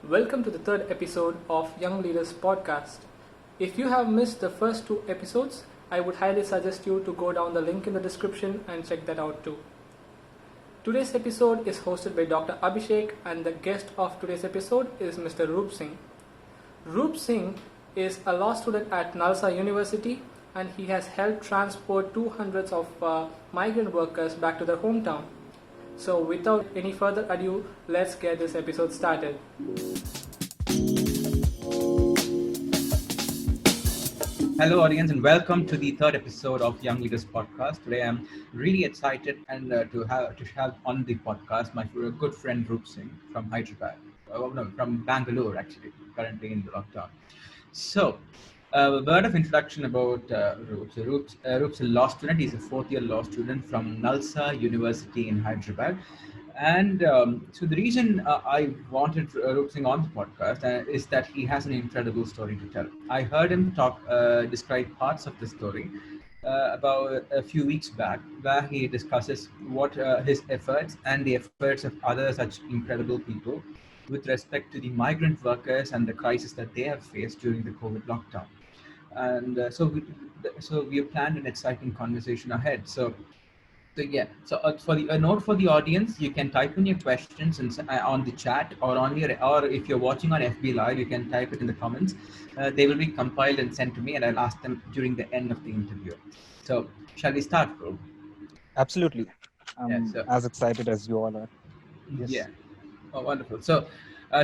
Welcome to the third episode of Young Leaders Podcast. If you have missed the first two episodes, I would highly suggest you to go down the link in the description and check that out too. Today's episode is hosted by Dr. Abhishek, and the guest of today's episode is Mr. Roop Singh. Roop Singh is a law student at NALSAR University, and he has helped transport 200 of migrant workers back to their hometown. So without any further ado, let's get this episode started. Hello, audience, and welcome to the third episode of Young Leaders Podcast. Today, I'm really excited and to have on the podcast my good friend Roop Singh from Hyderabad. From Bangalore, actually, currently in the lockdown. So, a word of introduction about Roop. So, Roop's a law student. He's a fourth-year law student from NALSAR University in Hyderabad. And so the reason I wanted Roop Singh on the podcast is that he has an incredible story to tell. I heard him describe parts of the story about a few weeks back, where he discusses what his efforts and the efforts of other such incredible people with respect to the migrant workers and the crisis that they have faced during the COVID lockdown. And so we have planned an exciting conversation ahead. For a note for the audience, you can type in your questions on the chat or if you're watching on FB Live, you can type it in the comments. They will be compiled and sent to me, and I'll ask them during the end of the interview. So, shall we start, bro? Absolutely. I'm as excited as you all are. Yes. Yeah. Oh, wonderful.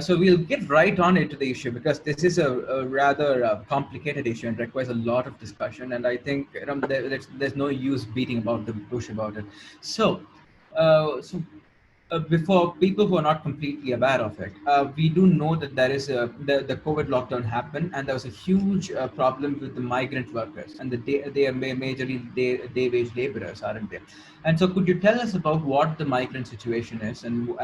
So we'll get right on into the issue, because this is a rather complicated issue and requires a lot of discussion. And I think there's no use beating about the bush about it. Before people who are not completely aware of it, we do know that there is the COVID lockdown happened, and there was a huge problem with the migrant workers, and they are majorly day wage laborers, aren't they? And so, could you tell us about what the migrant situation is, and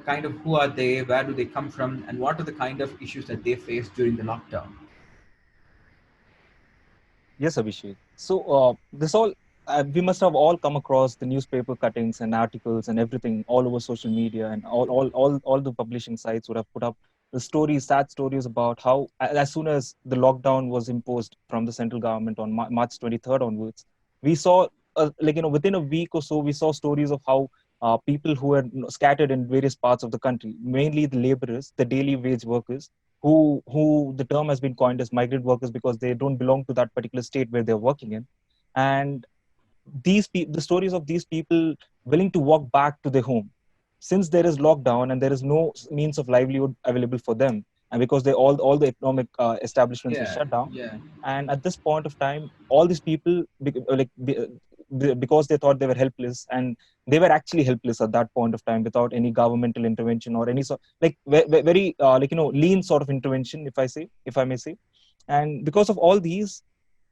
kind of who are they, where do they come from, and what are the kind of issues that they face during the lockdown? Yes, Abhishek. So we must have all come across the newspaper cuttings and articles and everything all over social media, and all the publishing sites would have put up the sad stories about how as soon as the lockdown was imposed from the central government on March 23rd onwards, we saw within a week or so, we saw stories of how people who were scattered in various parts of the country, mainly the laborers, the daily wage workers, who the term has been coined as migrant workers because they don't belong to that particular state where they're working in. And the stories of these people willing to walk back to their home, since there is lockdown and there is no means of livelihood available for them, and because all the economic establishments were shut down. And at this point of time, all these people, because they thought they were helpless, and they were actually helpless at that point of time, without any governmental intervention or any sort, very lean sort of intervention, if I may say. And because of all these,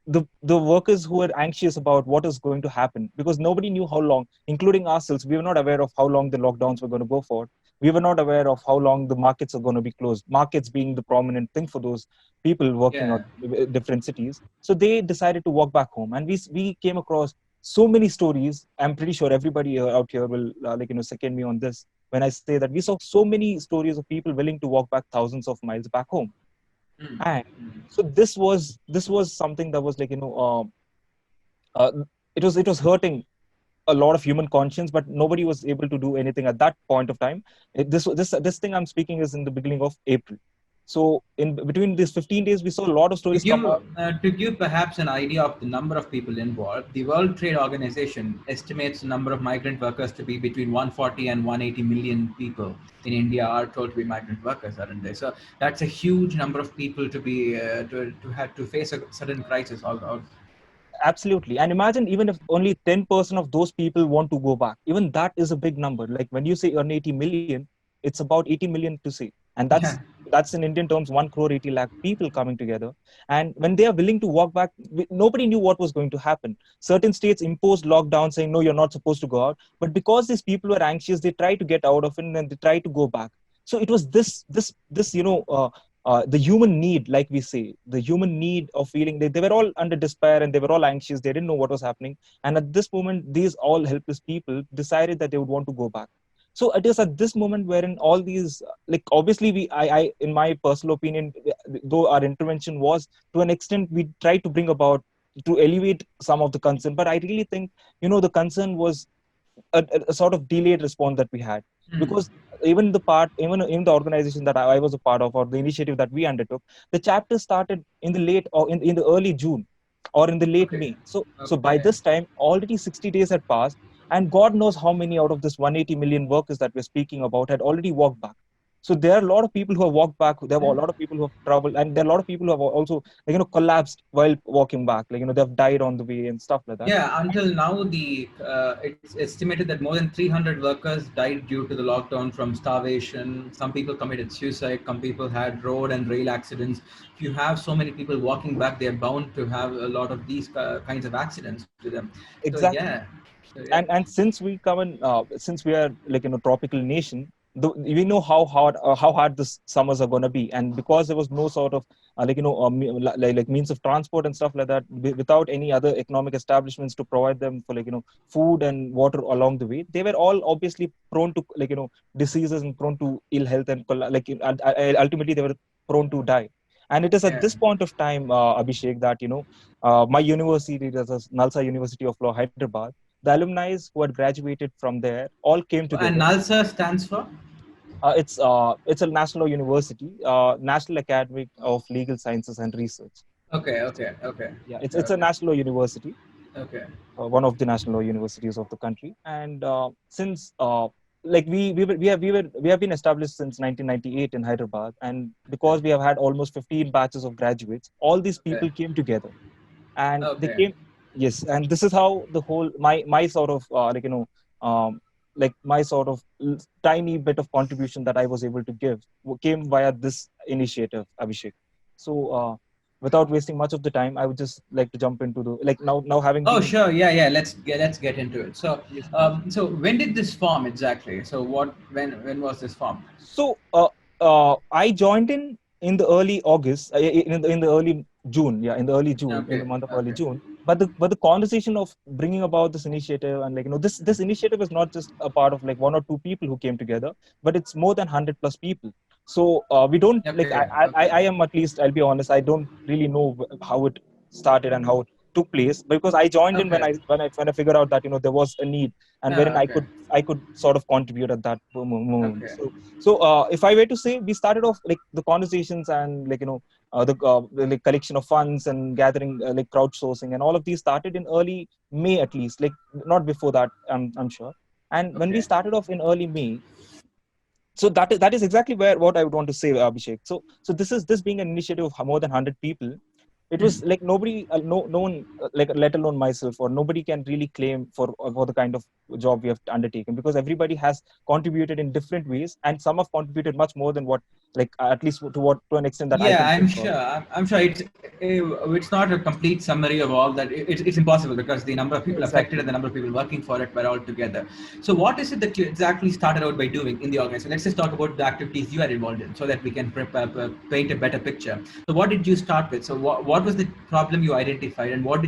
the workers who were anxious about what is going to happen, because nobody knew how long, including ourselves, we were not aware of how long the lockdowns were going to go for. We were not aware of how long the markets are going to be closed, markets being the prominent thing for those people working at different cities. So they decided to walk back home, and we came across so many stories. I'm pretty sure everybody out here will second me on this when I say that we saw so many stories of people willing to walk back thousands of miles back home. And so this was something that was it was hurting a lot of human conscience, but nobody was able to do anything at that point of time. This thing I'm speaking is in the beginning of April. So in between these 15 days, we saw a lot of stories come out. To give perhaps an idea of the number of people involved, the World Trade Organization estimates the number of migrant workers to be between 140 and 180 million people in India are told to be migrant workers, aren't they? So that's a huge number of people to be to have to face a sudden crisis. Absolutely. And imagine, even if only 10% of those people want to go back, even that is a big number. Like when you say 180 million, it's about 80 million to say. And that's in Indian terms, 1 crore 80 lakh people coming together. And when they are willing to walk back, nobody knew what was going to happen. Certain states imposed lockdown saying, no, you're not supposed to go out. But because these people were anxious, they tried to get out of it, and they tried to go back. So it was this the human need, like we say, the human need of feeling they were all under despair, and they were all anxious. They didn't know what was happening. And at this moment, these all helpless people decided that they would want to go back. So it is at this moment wherein all these, like obviously I in my personal opinion, though our intervention was to an extent we tried to bring about to alleviate some of the concern, but I really think, the concern was a sort of delayed response that we had, Hmm. because even the organization that I was a part of, or the initiative that we undertook, the chapter started in the late, or in the early June, or in the late Okay. May. So by Okay. this time already 60 days had passed, and God knows how many out of this 180 million workers that we're speaking about had already walked back. So there are a lot of people who have walked back. There are a lot of people who have traveled, and there are a lot of people who have also, collapsed while walking back. They've died on the way and stuff like that. Yeah, And until now, the it's estimated that more than 300 workers died due to the lockdown from starvation. Some people committed suicide. Some people had road and rail accidents. If you have so many people walking back, they're bound to have a lot of these kinds of accidents to them. So yeah, exactly. so yeah, And since we come in, since we are like in a tropical nation, we know how hard this summers are going to be, and because there was no sort of like means of transport and stuff like that, without any other economic establishments to provide them for food and water along the way, they were all obviously prone to diseases and prone to ill health, and ultimately they were prone to die. And it is at yeah. this point of time, Abhishek, that my university, that is NALSAR University of Law, Hyderabad, the alumni who had graduated from there all came And together. NALSA stands for? It's a national university, National Academy of Legal Sciences and Research. Okay, okay, okay, Yeah, okay, it's a okay, national university, okay, one of the national universities of the country. And since like we have been established since 1998 in Hyderabad, and okay, because we have had almost 15 batches of graduates, all these okay, people came together, and they okay. came. Yes, and this is how the whole my sort of um, like my sort of tiny bit of contribution that I was able to give came via this initiative, Abhishek. So without wasting much of the time, I would just like to jump into the, like, now having Oh, been. sure. Yeah, yeah. Let's get into it. So, Yes, please. so when did this form exactly? So, when was this formed? So I joined in the early August, in the early June, yeah, in the early June, in the Okay, month of early okay, June. But the conversation of bringing about this initiative, and this initiative is not just a part of like one or two people who came together, but it's more than 100 plus people. So we don't like okay, okay, I am, at least I'll be honest, I don't really know how it started and how it took place, because I joined in when okay. I figured out that there was a need, and wherein Yeah, okay, I could sort of contribute at that moment. okay, So if I were to say, we started off like the conversations, and the like collection of funds and gathering, like crowdsourcing, and all of these started in early May, at least, like not before that, I'm sure. And when we okay. started off in early May, so that is exactly where what I would want to say, Abhishek. So this being an initiative of more than 100 people, it was Hmm. like nobody, no one, like let alone myself, or nobody can really claim for the kind of job we have undertaken, because everybody has contributed in different ways, and some have contributed much more than what, like at least to an extent that I Yeah, can I'm think of. sure. I'm sure it's not a complete summary of all that. It's impossible because the number of people affected Exactly. and the number of people working for it were all together. So, what is it that you exactly started out by doing in the organization? Let's just talk about the activities you are involved in, so that we can paint a better picture. So, what did you start with? So, what was the problem you identified, and what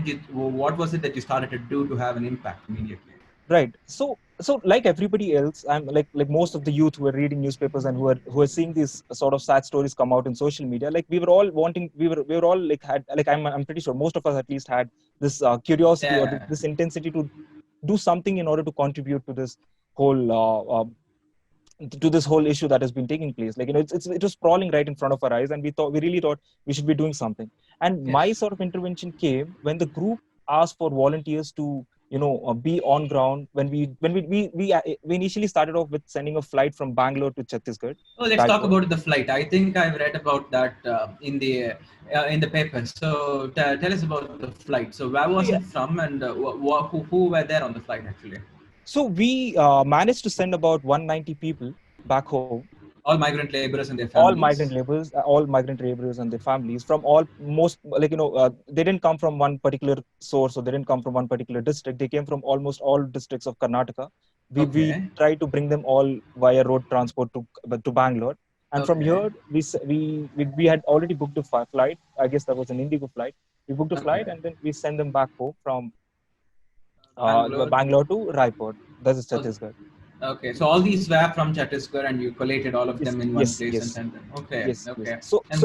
was it that you started to do to have an impact immediately? Right. So like everybody else, I'm like most of the youth who are reading newspapers and who are seeing these sort of sad stories come out in social media. Like we were all wanting, we were all like had like I'm pretty sure most of us at least had this curiosity, or Yeah. this intensity to do something in order to contribute to this whole issue that has been taking place. Like it was sprawling right in front of our eyes, and we really thought we should be doing something. And my Yes. sort of intervention came when the group asked for volunteers to be on ground. When we initially started off with sending a flight from Bangalore to Chhattisgarh, Oh, let's talk Raipur. about the flight. I think I've read about that in the paper. So tell us about the flight. So where was So it yeah, from, and who were there on the flight actually? so we managed to send about 190 people back home, All migrant laborers and their families. all migrant laborers and their families, from all most, they didn't come from one particular source, or they didn't come from one particular district. They came from almost all districts of Karnataka. We Okay. tried to bring them all via road transport to Bangalore, and from Okay. here we had already booked a flight. I guess that was an Indigo flight. We booked a flight, Okay. and then we sent them back home from Bangalore. Bangalore to Raipur. That is Oh, Chhattisgarh. Okay, so all these were from Chhattisgarh, and you collated all of Yes, them in one yes, place and yes, sent them. Okay, yes. okay. And So this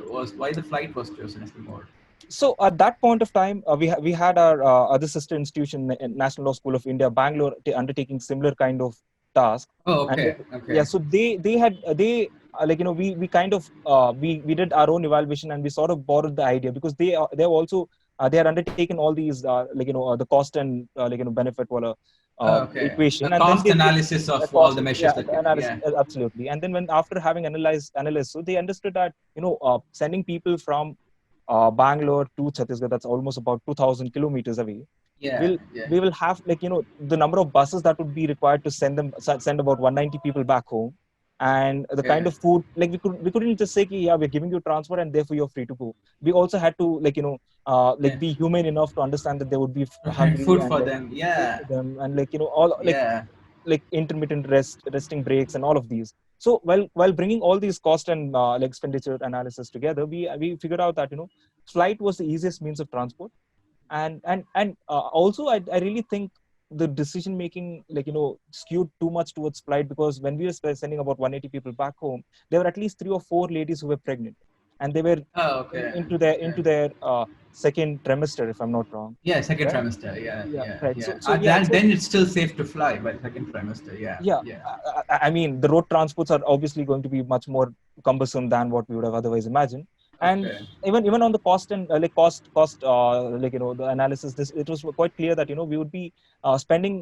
was why the flight was chosen as the mode? so at that point of time, we had our other sister institution, National Law School of India, Bangalore, undertaking similar kind of task. Oh, And okay, yeah, okay, so they had they like we kind of we did our own evaluation, and we sort of borrowed the idea, because they have also they had undertaken all these the cost and benefit wala, okay. The equation, and then cost analysis the of all cost, the yeah, measures that the came. analysis, Yeah, absolutely. And then when after having analyzed, so they understood that sending people from Bangalore to Chhattisgarh, that's almost about 2,000 kilometers away. yeah, Will yeah. We will have the number of buses that would be required to send about 190 people back home, and the kind Okay. of food, like we couldn't just say ki, yeah, we're giving you transport and therefore you're free to go. We also had to Yeah. be humane enough to understand that they would be And hungry, food and for like them. food Yeah, for them, and all yeah. intermittent resting breaks and all of these. So while bringing all these cost and expenditure analysis together, we figured out that flight was the easiest means of transport. And also I really think the decision making skewed too much towards flight, because when we were sending about 180 people back home, there were at least 3 or 4 ladies who were pregnant, and they were Oh, okay, okay. into their second trimester, if I'm not wrong, Yeah, second right? trimester. Yeah, Yeah, yeah, right. yeah. Yeah, so Then it's still safe to fly by second trimester. Yeah, yeah, yeah. I mean, the road transports are obviously going to be much more cumbersome than what we would have otherwise imagined. And Okay. even on the cost and cost the analysis, this it was quite clear that we would be spending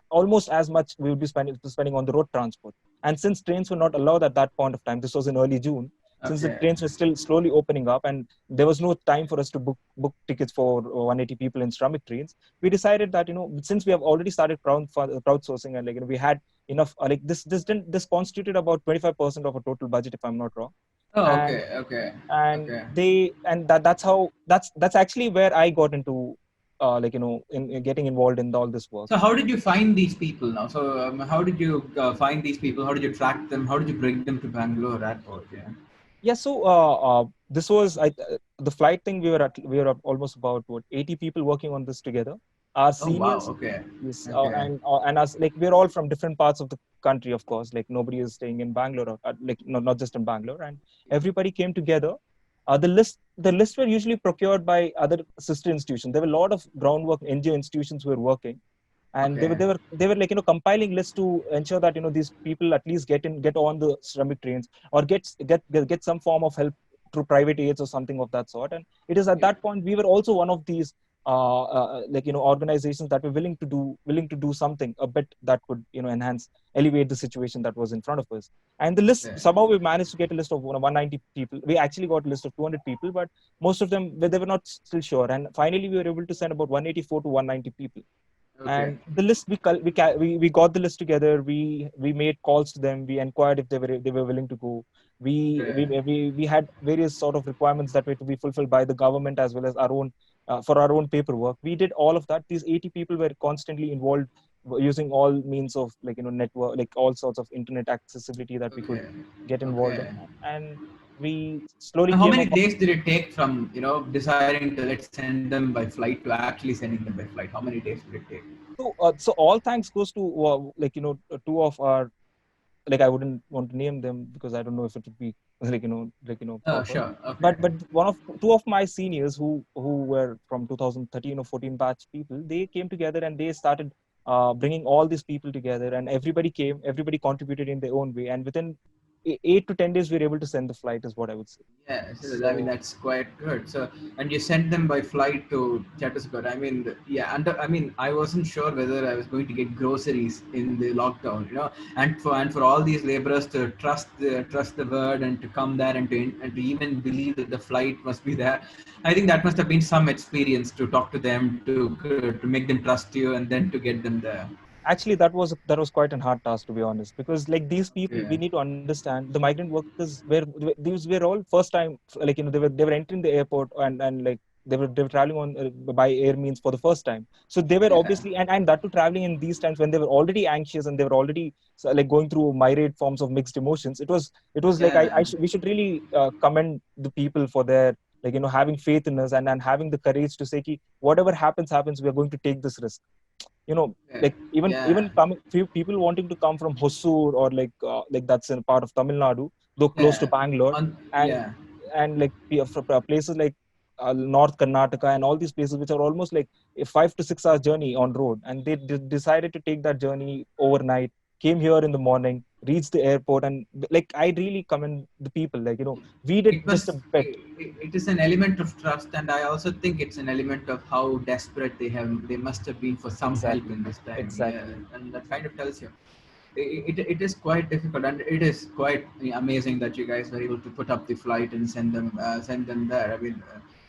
almost as much we would be spending on the road transport. And since trains were not allowed at that point of time, this was in early June. Since the Okay. trains were still slowly opening up, and there was no time for us to book tickets for 180 people in Shramik trains, we decided that since we have already started crowdsourcing, and we had enough this constituted about 25% of a total budget, if I'm not wrong. Oh, and okay, okay, and okay. that's actually where I got into in getting involved in all this work. So how did you find these people now? So how did you find these people? How did you track them? How did you bring them to Bangalore airport? Yeah. Yeah, so this was the flight thing. We were almost about 80 people working on this together. Our Oh, wow. seniors, Okay. yes, Okay. and us, like, we're all from different parts of the country, of course. Like, nobody is staying in Bangalore, not just in Bangalore, and everybody came together. The list were usually procured by other sister institutions. There were a lot of groundwork NGO institutions who were working, and Okay. they were compiling lists to ensure that these people at least get on the Shramik trains, or get some form of help through private aids or something of that sort. And it is at Yeah. that point we were also one of these organizations that were willing to do something a bit that could enhance, elevate the situation that was in front of us. And the list, Okay. somehow we managed to get a list of 190 people. We actually got a list of 200 people, but most of them, they were not still sure, and finally we were able to send about 184 to 190 people. Okay. And the list, we got the list together. We made calls to them. We inquired if they were willing to go. Okay. We had various sort of requirements that were to be fulfilled by the government, as well as our own, for our own paperwork. We did all of that. These 80 people were constantly involved, using all means of network, like all sorts of internet accessibility that we could Okay. get involved Okay. in. And we slowly Now, how came many up. days did it take from deciding to let's send them by flight to actually sending them by flight? How many days did it take? So all thanks goes to two of our, like, I wouldn't want to name them because I don't know if it would be Oh, proper. sure. Okay. But two of my seniors who were from 2013 or 14 batch people, they came together and they started bringing all these people together, and everybody contributed in their own way, and within 8 to 10 days we were able to send the flight, is what I would say. Yeah, so, I mean So that's quite good. So, and you sent them by flight to Chhattisgarh. I mean, yeah, and I mean, I wasn't sure whether I was going to get groceries in the lockdown, and for all these laborers to trust the word and to come there and to even believe that the flight must be there. I think that must have been some experience to talk to them, to make them trust you, and then to get them there. actually, that was quite a hard task, to be honest, because, like, these people, Okay. we need to understand, the migrant workers these were all first time, they were entering the airport, and like they were traveling on by air means for the first time. So they were Yeah. obviously, and that too, traveling in these times when they were already anxious, and they were already, so, like, going through myriad forms of mixed emotions. It was like, Yeah. we should really commend the people for their, having faith in us, and having the courage to say, ki, whatever happens, we are going to take this risk. you know, Yeah. like even Yeah. coming few people wanting to come from Hosur, or like that's in part of Tamil Nadu, though close to Yeah. Bangalore, and Yeah. like places like North Karnataka and all these places which are almost like a 5 to 6 hour journey on road, and they decided to take that journey overnight, came here in the morning, reached the airport, and like I really commend the people, like, we did It just was a bet. it is an element of trust, and I also think it's an element of how desperate they must have been for some help Exactly, in this time. Yeah, exactly. and that kind of tells you it is quite difficult, and it is quite amazing that you guys were able to put up the flight and send them there. I mean,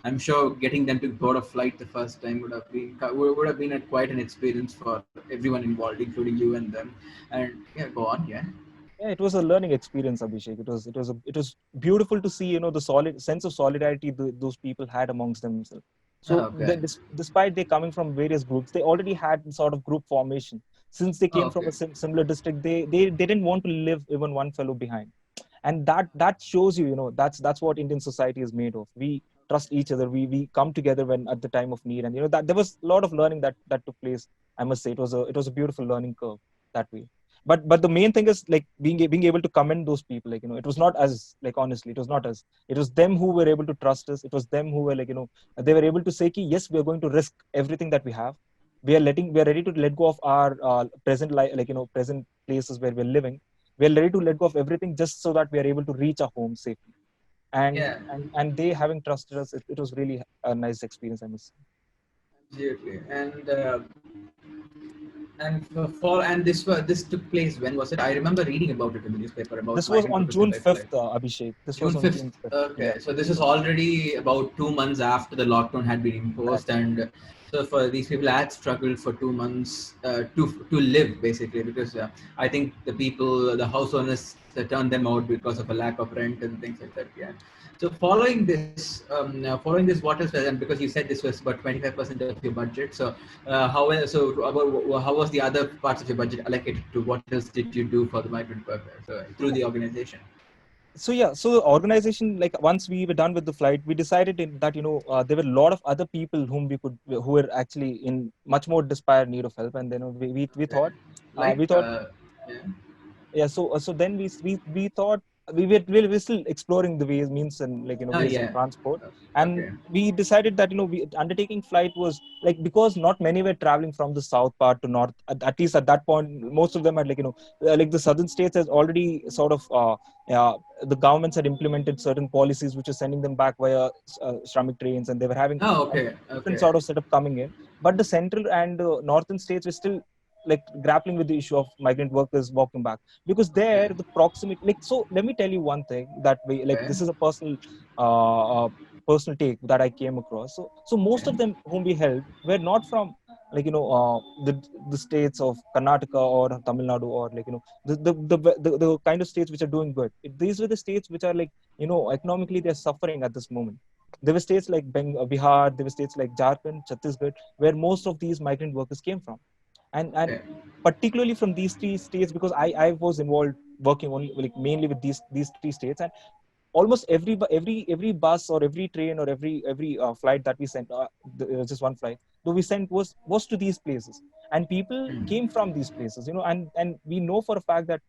I'm sure getting them to board a flight the first time would have been quite an experience for everyone involved, including you and them. And yeah, go on. Yeah. Yeah, it was a learning experience, Abhishek. It was beautiful to see, the solid sense of solidarity those people had amongst themselves. So Oh, okay. despite they coming from various groups, they already had sort of group formation. Since they Oh, came from okay. a similar district, they didn't want to leave even one fellow behind, and that shows you, that's what Indian society is made of. We trust each other. We come together when at the time of need, and that there was a lot of learning that took place. I must say it was a beautiful learning curve that way. But the main thing is like being able to commend those people, like, it was not us, like, honestly, it was not us. It was them who were able to trust us. It was them who were like, they were able to say, "Ki, yes, we are going to risk everything that we have. We are ready to let go of our present life, like, present places where we're living. We're ready to let go of everything just so that we are able to reach our home safely." and Yeah. and they having trusted us, it was really a nice experience, I must say. Absolutely. And this took place, when was it? I remember reading about it in the newspaper about This was migrant on workers June sent by 5th, flight. Abhishek. This was June on 5th. June 5th. Yeah, Okay, so this is already about 2 months after the lockdown had been imposed, exactly. and so for these people had struggled for 2 months to live basically, because I think the house owners turned them out because of a lack of rent and things like that. Yeah. So following this, what else? And because you said this was about 25% of your budget, so how was the other parts of your budget allocated to? What else did you do for the migrant workers through the So organization? so the organization, like, once we were done with the flight, we decided that, there were a lot of other people who were actually in much more desperate need of help, and then we Okay. thought, Like, we thought yeah. yeah. So then we thought, we were still exploring the ways, means, and, like, Oh, ways of yeah. transport. And Okay. we decided that, undertaking flight was like, because not many were traveling from the south part to north, at least at that point. Most of them had, like, like, the southern states has already sort of the governments had implemented certain policies which are sending them back via Shramik trains, and they were having Oh, a okay. different Okay. sort of setup coming in. But the central and northern states were still, like, grappling with the issue of migrant workers walking back, because there Okay. the proximity, like, so let me tell you one thing that way, like, Okay. this is a personal take that I came across. So most Okay. of them whom we held were not from, like, the states of Karnataka or Tamil Nadu, or, like, the kind of states which are doing good. These were the states which are, like, economically they're suffering at this moment. There were states like Bihar, there were states like Jharkhand, Chhattisgarh, where most of these migrant workers came from. And Okay. particularly from these three states, because I was involved working only, like, mainly with these three states. And almost every bus or every train or every flight that we sent, just one flight though we sent, was to these places, and people Hmm. came from these places, and we know for a fact that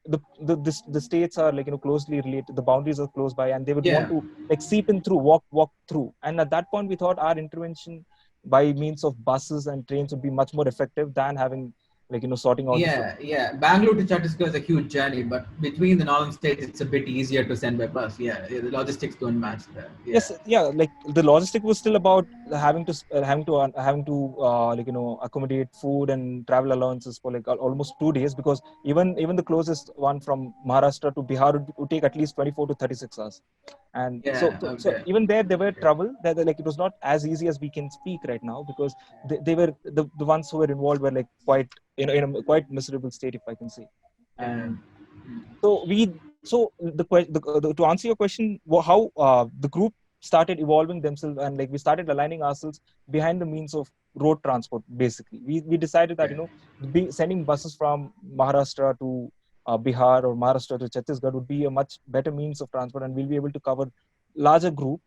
the states are, like, closely related, the boundaries are close by, and they would want Yeah. to, like, seep in through, walk through. And at that point we thought our intervention by means of buses and trains would be much more effective than having, like, sorting out the flow. Yeah. Yeah. Bangalore to Chhattisgarh is a huge journey, but between the northern states, it's a bit easier to send by bus. Yeah. Yeah, the logistics don't match there. Yes, Yeah. yeah, like, the logistic was still about like, accommodate food and travel allowances for, like, almost 2 days, because even the closest one from Maharashtra to Bihar would take at least 24 to 36 hours. And so Yeah. so Okay. even there were Okay. trouble that, like, it was not as easy as we can speak right now, because they were the ones who were involved were, like, quite, in a quite miserable state, if I can say. Yeah. And so to answer your question, how the group started evolving themselves, and, like, we started aligning ourselves behind the means of road transport. Basically, we decided that, Okay. sending buses from Maharashtra to Bihar, or Maharashtra to Chhattisgarh, would be a much better means of transport, and we'll be able to cover larger group.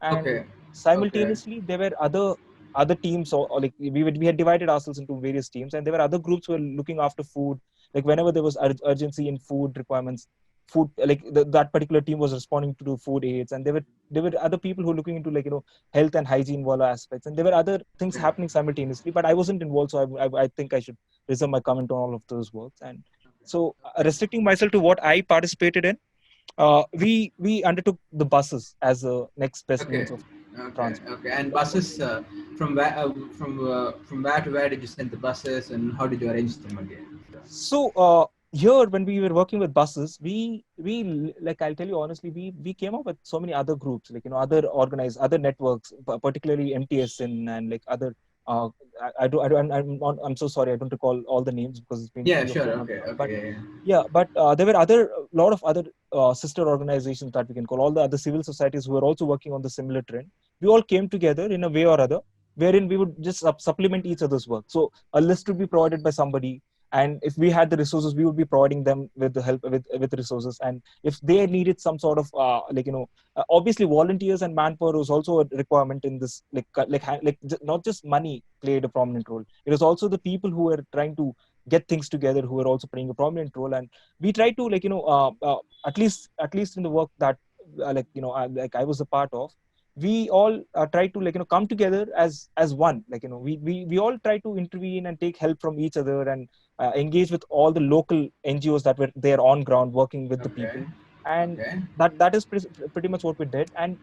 And Okay. Okay. simultaneously there were other other teams, or like we had divided ourselves into various teams, and there were other groups who were looking after food. Like whenever there was urgency in food requirements, food like that particular team was responding to do food aids, and there were other people who were looking into, like, health and hygiene wala aspects, and there were other things Okay. happening simultaneously. But I wasn't involved, so I think I should reserve my comment on all of those works. And so, restricting myself to what I participated in, we undertook the buses as a next best Okay. means of Okay. transport. Okay. And buses, from where to where did you send the buses, and how did you arrange them again? So here, when we were working with buses, like, I'll tell you honestly, we came up with so many other groups, like, other organized, other networks, particularly MTSN and like other. I'm so sorry, I don't recall all the names because it's been Yeah. 3 or Sure. 4 months Okay. now. But Okay. Yeah. yeah, but there were a lot of other sister organizations that we can call, all the other civil societies who were also working on the similar trend. We all came together in a way or other, wherein we would just supplement each other's work. So a list would be provided by somebody, and if we had the resources, we would be providing them with the help with resources. And if they needed some sort of obviously volunteers and manpower was also a requirement in this, not just money played a prominent role. It was also the people who were trying to get things together who were also playing a prominent role. And we tried to, at least in the work that like I was a part of, we all tried to, come together as one. We all try to intervene and take help from each other, and engage with all the local NGOs that were there on ground working with the Okay. people. And Okay. that is pretty much what we did. And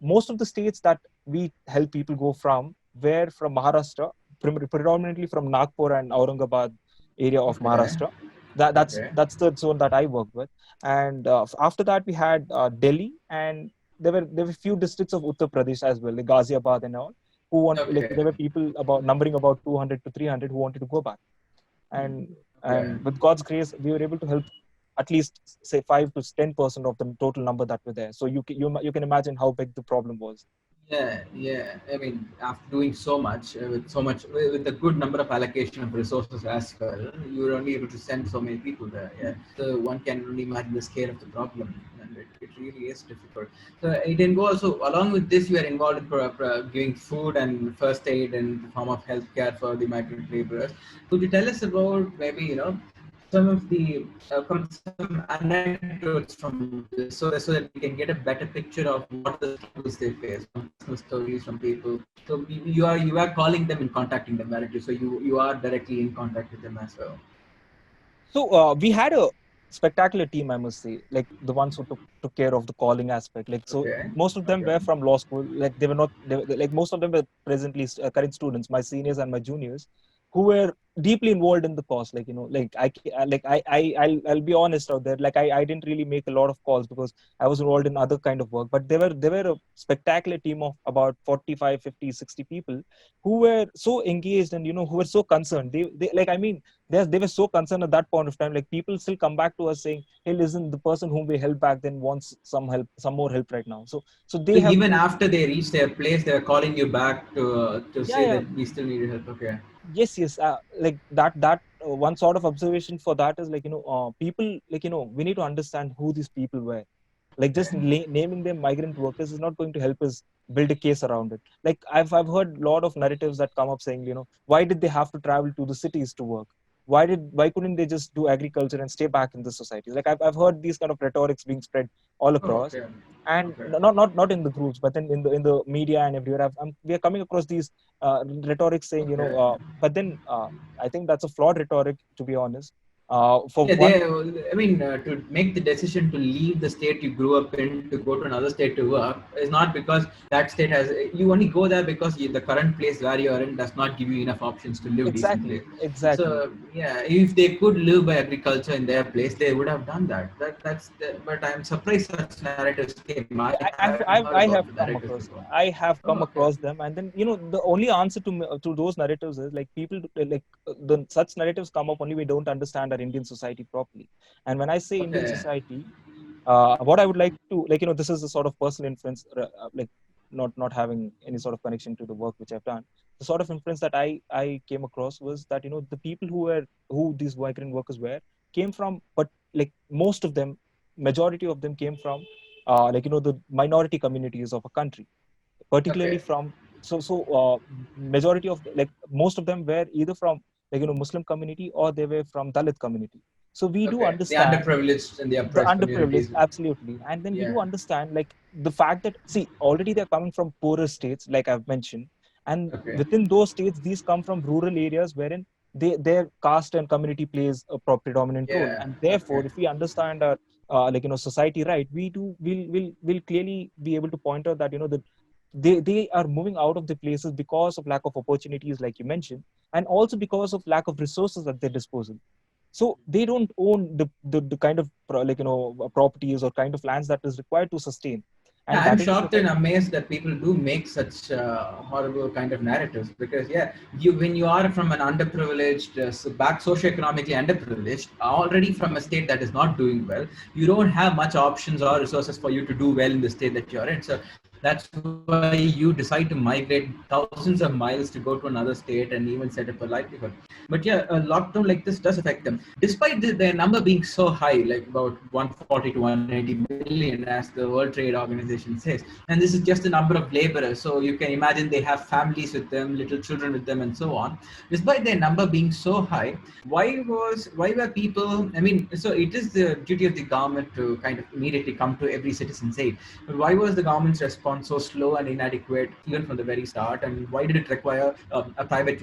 most of the states that we help people go from were from Maharashtra, predominantly from Nagpur and Aurangabad area of Okay. Maharashtra. That's Okay. that's the zone that I worked with. And after that, we had Delhi, and there were few districts of Uttar Pradesh as well, like Ghaziabad and all, who want, like, Okay. there were people about numbering about 200 to 300 who wanted to go back. And Okay. with God's grace, we were able to help at least say 5 to 10% of the total number that were there. So you can imagine how big the problem was. Yeah, yeah. I mean, after doing so much, with a good number of allocation of resources as well, you were only able to send so many people there. Yeah, so one can only imagine the scale of the problem, and it really is difficult. So it involves. So along with this, you are involved in giving food and first aid in the form of healthcare for the migrant laborers. Could you tell us about maybe some of the some anecdotes from this, so that we can get a better picture of what the struggles they face, from personal stories from people. So you are calling them and contacting them directly. So you are directly in contact with them as well. So we had a spectacular team, I must say, like the ones who took care of the calling aspect. Like, so Okay. most of them Okay. were from law school. Like, they were not, like, most of them were presently current students, my seniors and my juniors, who were deeply involved in the cause. Like, like I'll be honest out there. Like, I didn't really make a lot of calls because I was involved in other kind of work. But they were a spectacular team of about 45, 50, 60 people who were so engaged, and who were so concerned. They like, I mean, they were so concerned at that point of time. Like, people still come back to us saying, hey, listen, the person whom we helped back then wants some help, some more help right now. So So they have even been. after they reach their place, they are calling you back to Yeah, say yeah. that we still need your help. Okay. Yes. Like that one sort of observation for that is, like, people, like, we need to understand who these people were. Like, just Okay. naming them migrant workers is not going to help us build a case around it. Like, I've heard a lot of narratives that come up saying, why did they have to travel to the cities to work? Why couldn't they just do agriculture and stay back in the society? Like, I've heard these kind of rhetorics being spread all Oh, across. okay. And Okay. not in the groups, but then in the media and everywhere. We are coming across these rhetoric saying, Okay. but then I think that's a flawed rhetoric, to be honest. For Yeah, one. I mean, to make the decision to leave the state you grew up in to go to another state to work is not because that state has. You only go there because the current place where you are in does not give you enough options to live decently. Exactly. So yeah, if they could live by agriculture in their place, they would have done that. But I'm surprised such narratives came. I Yeah, haven't heard about the narratives before. I have Oh, come okay. across them. And then, the only answer to those narratives is, like, people like the such narratives come up only we don't understand our Indian society properly. And when I say Indian Okay. society, what I would like to, like, this is a sort of personal influence, like, not having any sort of connection to the work which I've done. The sort of influence that I came across was that, the people who these migrant workers were came from, but, like, most of them, majority of them came from, the minority communities of a country, particularly Okay. from majority of like most of them were either from Muslim community, or they were from Dalit community. So we do Okay, the understand underprivileged and the the oppressed underprivileged, communities. absolutely. And then we Yeah. do understand like the fact that, see, already they're coming from poorer states, like I've mentioned, and Okay. within those states, these come from rural areas wherein their caste and community plays a predominant role. Yeah. And therefore, Okay. if we understand our society right, will clearly be able to point out that that they are moving out of the places because of lack of opportunities, like you mentioned, and also because of lack of resources at their disposal. So they don't own the kind of properties or kind of lands that is required to sustain, Yeah, and I'm that is the shocked and kind. amazed that people do make such horrible kind of narratives because, yeah, you when you are from an underprivileged, back socioeconomically underprivileged, already from a state that is not doing well, you don't have much options or resources for you to do well in the state that you're in. So that's why you decide to migrate thousands of miles to go to another state and even set up a livelihood. But yeah, a lockdown like this does affect them, despite their number being so high, like about 140 to 180 million, as the World Trade Organization says. And this is just the number of laborers. So you can imagine they have families with them, little children with them, and so on. Despite their number being so high, why were people? I mean, so it is the duty of the government to kind of immediately come to every citizen's aid. But why was the government's response so slow and inadequate even from the very start? And why did it require private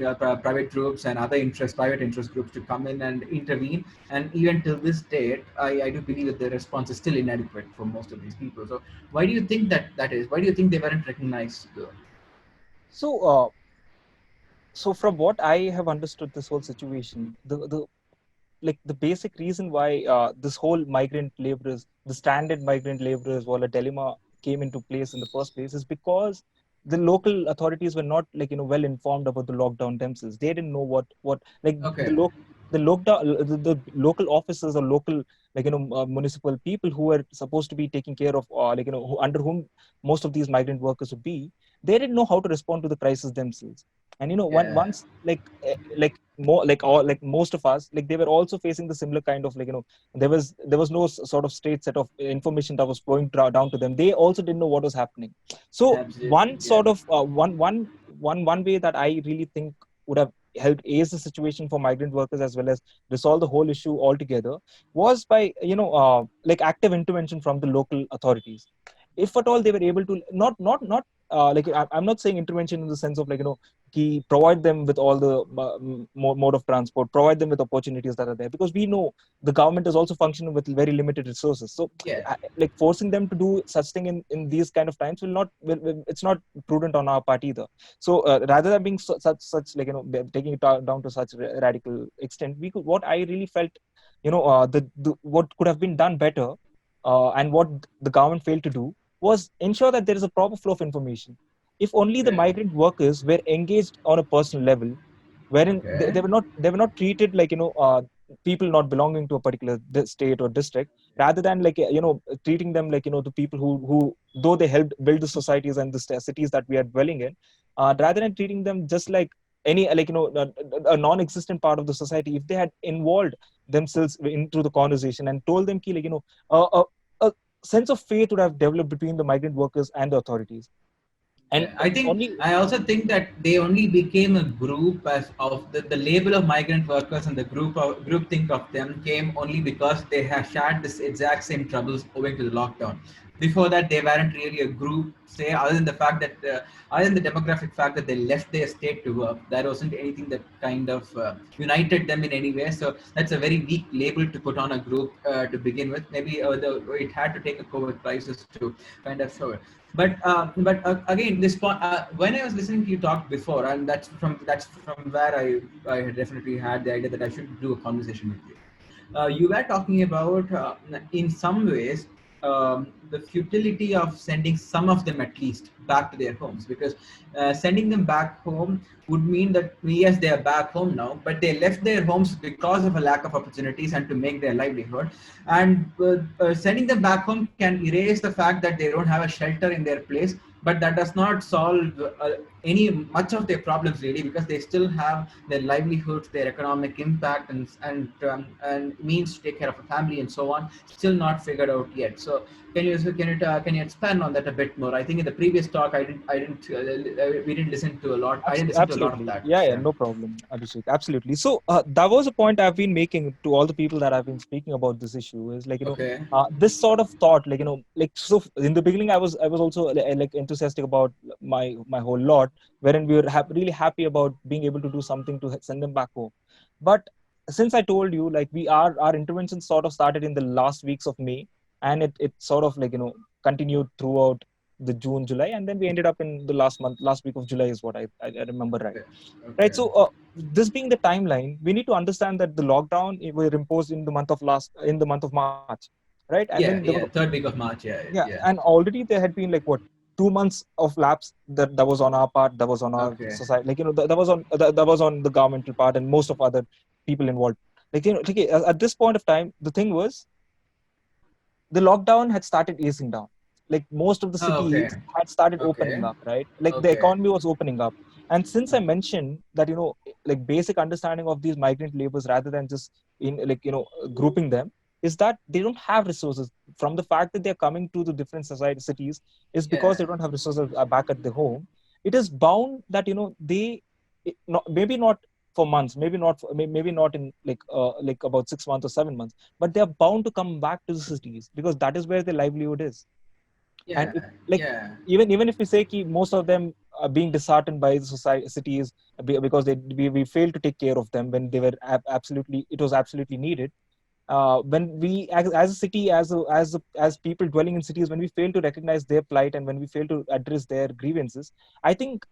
groups and other private interest groups to come in and intervene? And even till this date, I do believe that the response is still inadequate for most of these people. So why do you think that is? Why do you think they weren't recognized? So from what I have understood this whole situation, the basic reason why this whole migrant laborers, the standard migrant laborers wala dilemma came into place in the first place, is because the local authorities were not well informed about the lockdown themselves. They didn't know what like Okay. the lockdown, the local officers or local municipal people who were supposed to be taking care of under whom most of these migrant workers would be, they didn't know how to respond to the crisis themselves. And Yeah. once like more like all like most of us, like they were also facing the similar kind of there was no sort of straight set of information that was flowing down to them. They also didn't know what was happening. So Absolutely. one Yeah. sort of one way that I really think would have helped ease the situation for migrant workers as well as resolve the whole issue altogether was by like active intervention from the local authorities. If at all they were able to not like I'm not saying intervention in the sense of provide them with all the mode of transport, provide them with opportunities that are there, because we know the government is also functioning with very limited resources. So Yeah. like forcing them to do such thing in these kind of times it's not prudent on our part either. So rather than being such taking it down to such radical extent, we could, what I really felt, the what could have been done better, and what the government failed to do, was ensure that there is a proper flow of information. If only the Okay. migrant workers were engaged on a personal level, wherein Okay. they were not treated like people not belonging to a particular state or district, rather than treating them like the people who though they helped build the societies and the cities that we are dwelling in, rather than treating them just like any a non-existent part of the society. If they had involved themselves into the conversation and told them ki, a sense of faith would have developed between the migrant workers and the authorities. And Yeah, I think only I also think that they only became a group as of the label of migrant workers, and the group think of them came only because they have shared this exact same troubles owing to the lockdown. Before that, they weren't really a group. Say, other than the fact that other than the demographic fact that they left their state to work, there wasn't anything that kind of united them in any way. So that's a very weak label to put on a group to begin with. Maybe it had to take a COVID crisis to kind of show it. But again, when I was listening to you talk before, and that's from where I had definitely had the idea that I should do a conversation with you. You were talking about, in some ways, the futility of sending some of them at least back to their homes, because sending them back home would mean that yes, they are back home now, but they left their homes because of a lack of opportunities and to make their livelihood. And sending them back home can erase the fact that they don't have a shelter in their place, but that does not solve any much of their problems really, because they still have their livelihoods, their economic impact, and means to take care of a family and so on, still not figured out yet. So Can you expand on that a bit more? I think in the previous talk we didn't listen to a lot. I didn't listen to a lot of Absolutely. that. Yeah, Yeah. no problem, Abhishek. Absolutely. So that was a point I've been making to all the people that I've been speaking about this issue is like, Okay. this sort of thought, like, like, so in the beginning, I was also like enthusiastic about my whole lot, wherein we were really happy about being able to do something to send them back home. But since I told you, like, our intervention sort of started in the last weeks of May, and it sort of like, continued throughout the June, July, and then we ended up in the last week of July is what I remember, right? Okay. Right. Okay. So this being the timeline, we need to understand that the lockdown were imposed in the month of March, right? And then Yeah. Yeah. Third week of March. Yeah. yeah, Yeah. and already there had been like what 2 months of lapse that was on our part, that was on our Okay. society, like, that was on the governmental part and most of other people involved. Like, like, at this point of time, the thing was the lockdown had started easing down. Like most of the Oh, okay. cities had started Okay. opening up, right? Like the Okay. economy was opening up. And since I mentioned that, like basic understanding of these migrant labors rather than just in like, grouping them, is that they don't have resources from the fact that they're coming to the different society cities is because Yeah. they don't have resources back at the home. It is bound that, maybe not for months, maybe not maybe not in like about 6 months or 7 months, but they're bound to come back to the cities because that is where their livelihood is. And Yeah. it, like, Yeah. even if we say ki most of them are being disheartened by the society cities because we failed to take care of them when they were absolutely it was absolutely needed. When we as a city as people dwelling in cities, when we fail to recognize their plight and when we fail to address their grievances, I think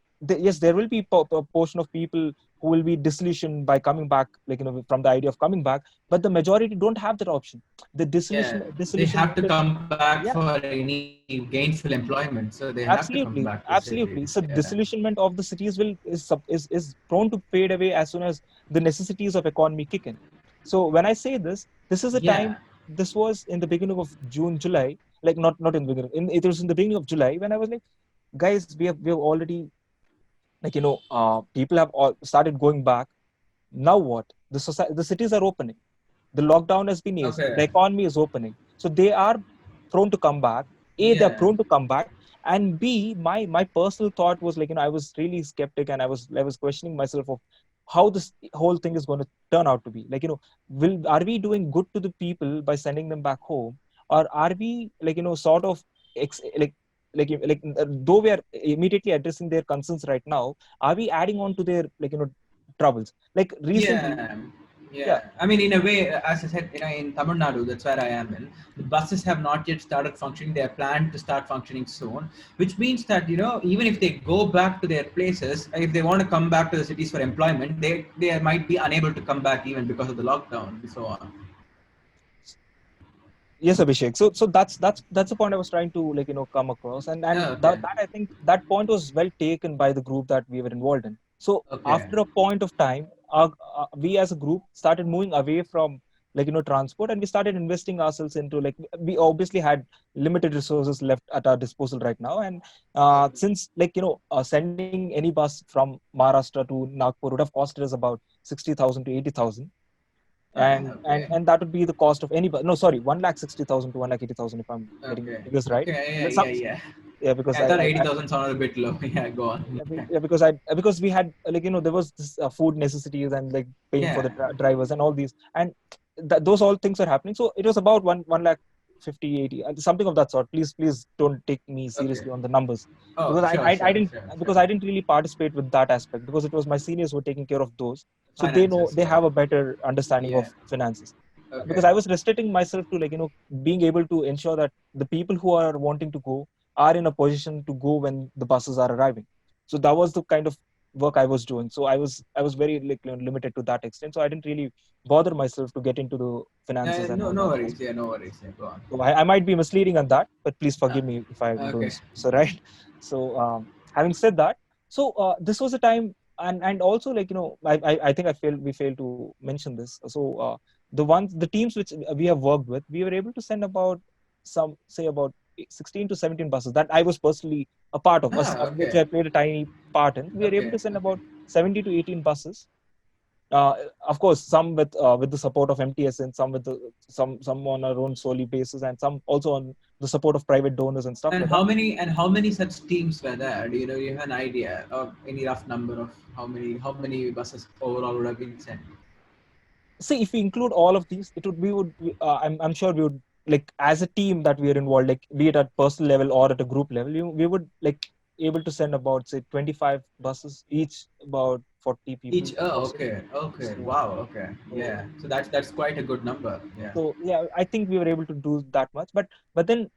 yes, there will be a portion of people who will be disillusioned by coming back, like, from the idea of coming back, but the majority don't have that option. The Yeah. They have disillusionment to is, come back yeah, for any gainful employment, so they have to come back to cities. absolutely. So Yeah. disillusionment of the cities is prone to fade away as soon as the necessities of economy kick in. So when I say this is a Yeah. time. This was in the beginning of June, July. Like not in the beginning. It was in the beginning of July when I was like, guys, we have already, like, people have all started going back. Now what? The cities are opening, the lockdown has been eased, Okay. the economy is opening, so they are prone to come back. They're Yeah. prone to come back, and my personal thought was like, I was really skeptic, and I was questioning myself of how this whole thing is going to turn out to be. Like, will are we doing good to the people by sending them back home, or are we, like, sort of though we are immediately addressing their concerns right now, are we adding on to their, like, troubles? Like recently, Yeah, yeah. yeah. I mean, in a way, as I said, in Tamil Nadu, that's where I am in. The buses have not yet started functioning. They are planned to start functioning soon, which means that even if they go back to their places, if they want to come back to the cities for employment, they might be unable to come back even because of the lockdown and so on. Yes, Abhishek. So that's the point I was trying to, like, come across, and Oh, okay, that I think that point was well taken by the group that we were involved in. So okay, after a point of time, we as a group started moving away from, like, transport, and we started investing ourselves into, like, we obviously had limited resources left at our disposal right now, and okay. since, like, sending any bus from Maharashtra to Nagpur would have costed us about 60,000 to 80,000, and and Okay, and that would be the cost of any no, sorry, 1,60,000 to 1,80,000, if I'm getting the okay, figures right. okay. Yeah, Some, yeah, yeah. yeah, because I thought 80,000 sounded a bit low. Yeah, go on. Yeah, yeah, because we had, like, there was this food necessities and, like, paying for the yeah. drivers and all these, and those all things are happening. So it was about one lakh 50 80, something of that sort. Please don't take me Okay. seriously on the numbers, Oh, because sure, I sure, didn't, sure, because sure. I didn't really participate with that aspect, because it was my seniors who were taking care of those, so they know, Finances, they yeah. have a better understanding Yeah. of finances. Because Okay. I was restricting myself to, like, being able to ensure that the people who are wanting to go are in a position to go when the buses are arriving. So that was the kind of work I was doing. So I was very, like, limited to that extent. So I didn't really bother myself to get into the finances and No, all no that worries. aspect. Yeah, no worries. Yeah, go on. So I might be misleading on that, but please Uh, forgive me if I'm doing okay. so, right. So having said that, so this was a time, and also, like, I think we failed to mention this. So the teams which we have worked with, we were able to send about some, say, about 16 to 17 buses that I was personally a part of, Ah, which okay. I played a tiny part in. We were able Okay. to send Okay. about 70 to 18 buses uh, of course, some with the support of MTS, and some with some on our own solely basis, and some also on the support of private donors and stuff And like that. how many such teams were there? Do you know? You have an idea of any rough number of how many buses overall would have been sent? See, if we include all of these, it would we would I'm sure we would, like, as a team that we are involved, like be it at personal level or at a group level, we would like able to send about, say, 25 buses each, about 40 people Each. Oh, approximately. okay, okay, So, wow, okay, so yeah. So that's quite a good number. Yeah. so yeah, I think we were able to do that much. But then,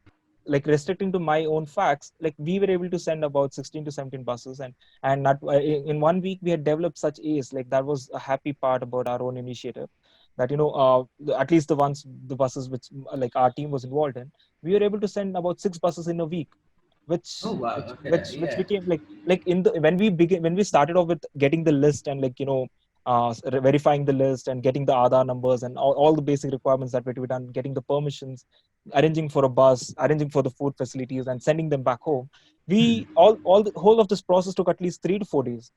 like, restricting to my own facts, like we were able to send about 16 to 17 buses, and not in 1 week we had developed such ace. Like, that was a happy part about our own initiative, that at least the buses which like our team was involved in, we were able to send about 6 buses in a week, Oh, which wow. which Okay. which which Yeah. became like in the when we started off with getting the list, and verifying the list and getting the Aadhaar numbers and all the basic requirements that were to be done, getting the permissions, arranging for a bus, arranging for the food facilities, and sending them back home. We all the whole of this process took at least 3 to 4 days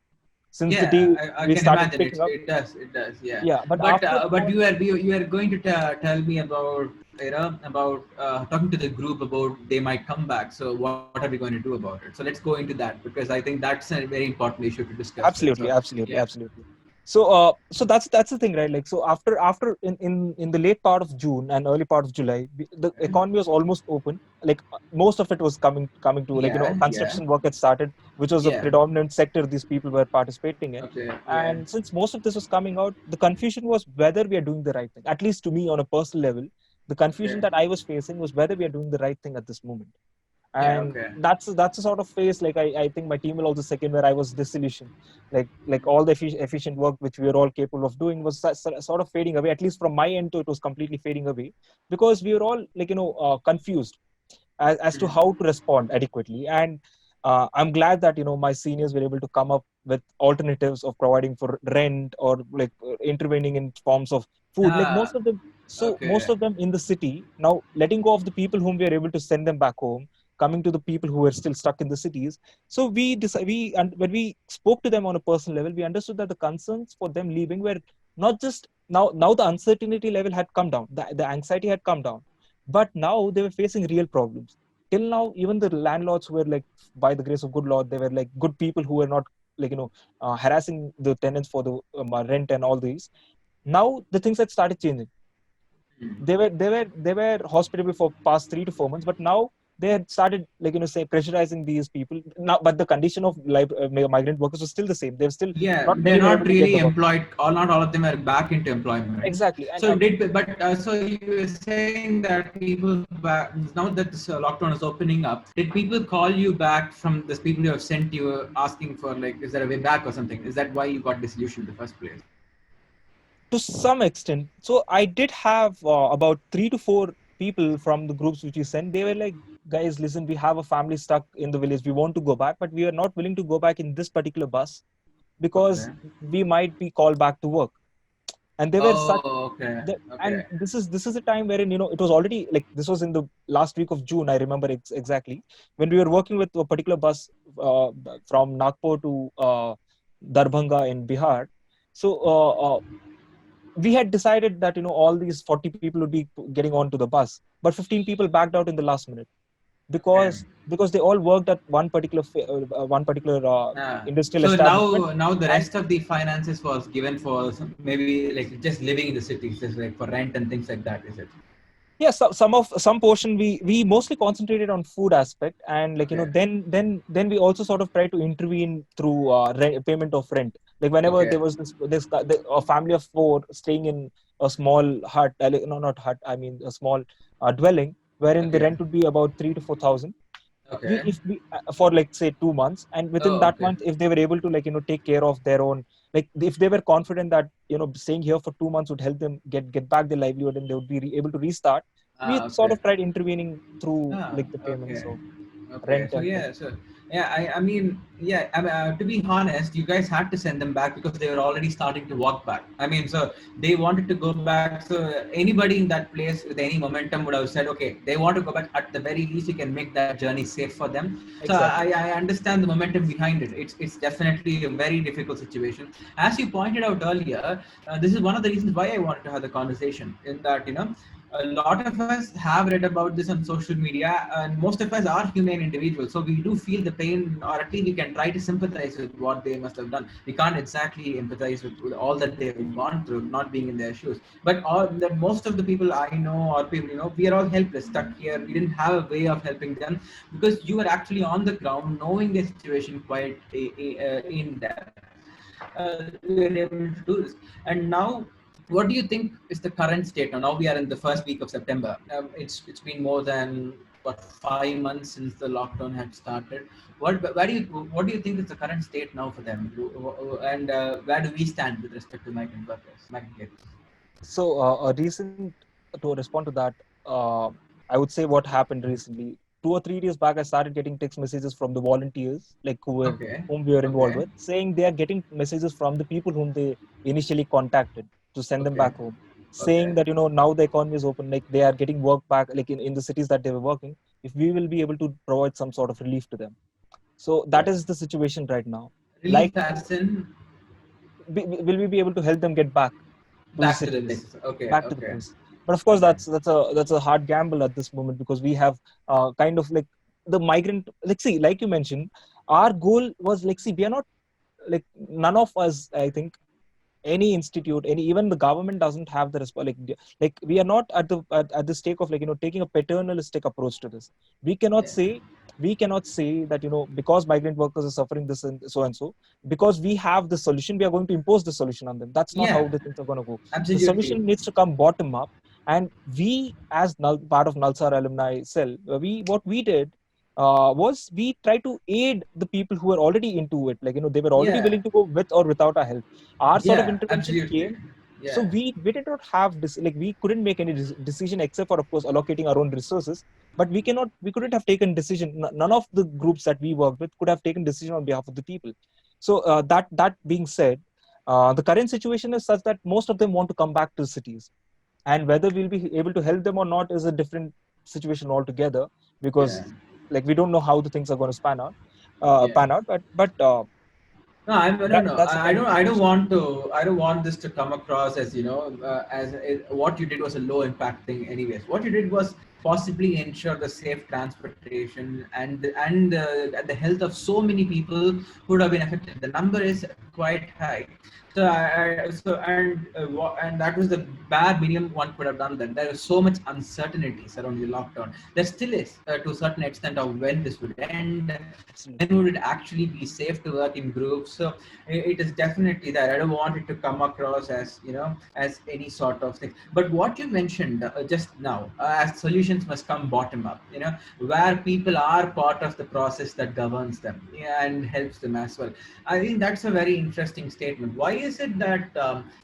since the day Yeah, I we can started imagine picking up. it does, yeah. Yeah, but But after but that, you are going to tell me about about talking to the group about they might come back. So what are we going to do about it? So let's go into that because I think that's a very important issue to discuss, right? So absolutely, yeah. absolutely, absolutely. So that's the thing, right? Like, so after in the late part of June and early part of July, the Okay. economy was almost open. Like, most of it was coming to, like, Yeah, yeah, construction work had started, which was a yeah. predominant sector these people were participating in. Okay, yeah. And since most of this was coming out, the confusion was whether we are doing the right thing. At least to me, on a personal level, the confusion Okay. that I was facing was whether we are doing the right thing at this moment. Yeah, And okay. that's a sort of phase, like, I think my team will also second, where I was disillusioned. Like all the efficient work which we were all capable of doing was sort of fading away. At least from my end, it was completely fading away, because we were all, like, confused as to how to respond adequately. And I'm glad that my seniors were able to come up with alternatives of providing for rent, or like intervening in forms of food, like Ah, most okay. of them in the city, now letting go of the people whom we are able to send them back home, coming to the people who are still stuck in the cities. So and when we spoke to them on a personal level, we understood that the concerns for them leaving were not just now the uncertainty level had come down, the anxiety had come down, but now they were facing real problems. Till now, even the landlords were, like, by the grace of good Lord, they were like good people who were not, like, harassing the tenants for the rent and all these. Now the things had started changing. Hmm. They were hospitable for past 3 to 4 months, but now they had started, like, say, pressurizing these people now. But the condition of migrant workers was still the same. They're still Yeah, not they're many were not able to get really the work. employed, or not all of them are back into employment. Exactly. So so you were saying that people back, now that this lockdown is opening up, did people call you back from this people who have sent you asking for, like, is there a way back or something? Is that why you got disillusioned in the first place? To some extent. So I did have about 3 to 4 people from the groups which we sent. They were like, guys, listen, we have a family stuck in the village. We want to go back, but we are not willing to go back in this particular bus, because Okay. we might be called back to work. And they were such Oh, okay, and okay, this is a time wherein, it was already, like, this was in the last week of June. I remember exactly, when we were working with a particular bus from Nagpur to Darbhanga in Bihar. So we had decided that, all these 40 people would be getting onto the bus, but 15 people backed out in the last minute, okay. because they all worked at one particular industrial So establishment. now the And rest of the finances was given for maybe like just living in the cities, just like for rent and things like that. Is it? yeah, some portion we mostly concentrated on food aspect. And, like, Okay. then we also sort of try to intervene through payment of rent. Like, whenever Okay. there was a family of four staying in a small hut, no, not hut, I mean a small dwelling, wherein the Okay. rent would be about 3 to 4 thousand. we Okay. if we For, like, say, 2 months, and within Oh, that okay. month, if they were able to, like, take care of their own, like, if they were confident that, staying here for 2 months would help them get back their livelihood, and they would be able to restart, we Ah, sort okay. of tried intervening through, Ah, like, the payment. okay. So Okay, rent so and yeah, so yeah, I mean, yeah, to be honest, you guys had to send them back because they were already starting to walk back. I mean, so they wanted to go back. So anybody in that place with any momentum would have said, okay, they want to go back. At the very least, you can make that journey safe for them. So exactly. I understand the momentum behind it. It's definitely a very difficult situation. As you pointed out earlier, this is one of the reasons why I wanted to have the conversation. In that, a lot of us have read about this on social media, and most of us are humane individuals, so we do feel the pain, or at least we can try to sympathize with what they must have done. We can't exactly empathize with all that they've gone through, not being in their shoes. But all that, most of the people I know, or people, we are all helpless, stuck here. We didn't have a way of helping them because you were actually on the ground, knowing their situation quite in depth. We were able to do this, and now what do you think is the current state now? Now we are in the first week of September. It's been more than what 5 months since the lockdown had started. What do you think is the current state now for them? And where do we stand with respect to migrant workers, migrant laborers? So, a recent to respond to that, uh, I would say what happened recently. 2 or 3 days back, I started getting text messages from the volunteers, like Okay, whom we were involved okay, with, saying they are getting messages from the people whom they initially contacted to send them okay, back home, saying okay. that now the economy is open, like they are getting work back, like in the cities that they were working. If we will be able to provide some sort of relief to them, so that Yeah. is the situation right now. Relief Like, as in will we be able to help them get back to the back to the cities, places. Okay, back to the okay, place? But of course, okay. that's a hard gamble at this moment, because we have kind of like the migrant. Like, see, like you mentioned, our goal was, like, see, we are not, like, none of us, I think, any institute, any, even the government doesn't have the like we are not at the stake of, like, taking a paternalistic approach to this. We cannot Yeah, say, that, because migrant workers are suffering this and so, because we have the solution, we are going to impose the solution on them. That's not how yeah, the things are going to go. The absolutely. solution needs to come bottom up. And we, as part of NALSAR alumni cell, we what we did was we tried to aid the people who were already into it, like, they were already Yeah, willing to go with or without our help. Our sort of yeah, intervention absolutely. came. So Yeah, we did not have this, like, we couldn't make any decision except for, of course, allocating our own resources. But we couldn't have taken decision. None of the groups that we worked with could have taken decision on behalf of the people. So that being said, the current situation is such that most of them want to come back to cities, and whether we'll be able to help them or not is a different situation altogether, yeah, because, like, we don't know how the things are going to yeah. pan out. But No, no, no. that's the I current don't. I don't situation. want to. I don't want this to come across as what you did was a low impact thing. Anyways, what you did was possibly ensure the safe transportation and the health of so many people who would have been affected. The number is quite high. So and that was the bare minimum one could have done. Then there was so much uncertainty surrounding the lockdown. There still is, to a certain extent, of when this would end, when Absolutely. would it actually be safe to work in groups. So it is definitely that. I don't want it to come across as as any sort of thing. But what you mentioned just now, as solutions must come bottom up, where people are part of the process that governs them, yeah, and helps them as well. I think that's a very interesting statement. Why is it that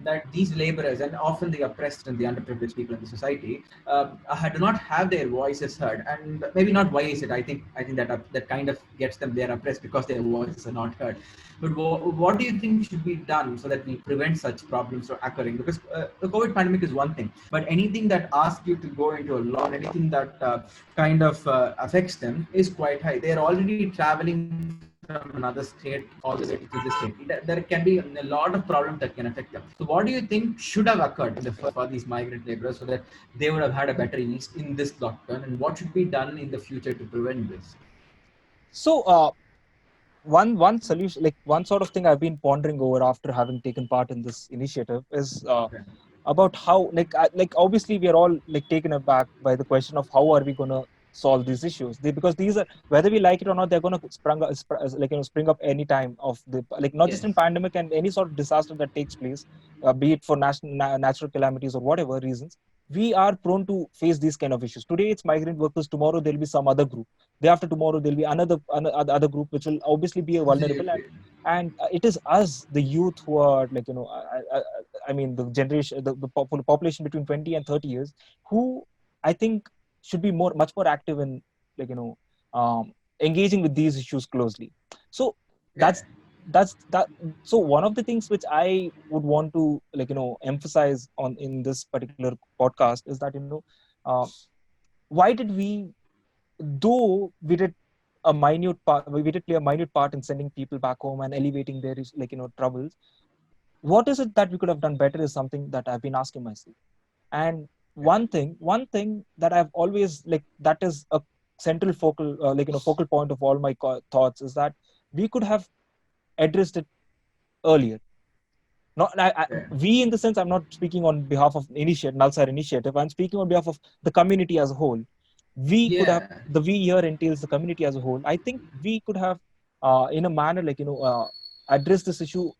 that these laborers, and often the oppressed and the underprivileged people in the society, do not have their voices heard? And maybe not why is it? I think that kind of gets them, they're oppressed because their voices are not heard. But what do you think should be done so that we prevent such problems from occurring? Because the COVID pandemic is one thing, but anything that asks you to go into a law, anything that kind of affects them is quite high. They're already traveling from another state all the way to this state. There can be a lot of problems that can affect them. So what do you think should have occurred in the first for these migrant laborers so that they would have had a better ease in this lockdown, and what should be done in the future to prevent this? So one solution, like, one sort of thing I've been pondering over after having taken part in this initiative is Okay. about how, like, obviously we are all, like, taken aback by the question of how are we going to solve these issues. Because these are, whether we like it or not, they're going to spring up any time of the, like, not just Yes. in pandemic and any sort of disaster that takes place, be it for natural calamities or whatever reasons. We are prone to face these kind of issues. Today it's migrant workers, tomorrow there'll be some other group, day after tomorrow there'll be another group which will obviously be vulnerable. Absolutely. And it is us, the youth, who are, like, I mean, the generation, the population between 20 and 30 years, who I think should be much more active in, like, engaging with these issues closely. So Yeah. that's that. So one of the things which I would want to emphasize on in this particular podcast is that uh, why did we, though we did a minute part, we did play a minute part in sending people back home and alleviating their troubles. What is it that we could have done better is something that I've been asking myself. And one thing that I've always that is a central focal focal point of all my thoughts is that we could have addressed it earlier. Not Yeah. we in the sense, I'm not speaking on behalf of initiative NALSAR initiative. I'm speaking on behalf of the community as a whole. We could have, Yeah. the we here entails the community as a whole. I think we could have, in a manner addressed this issue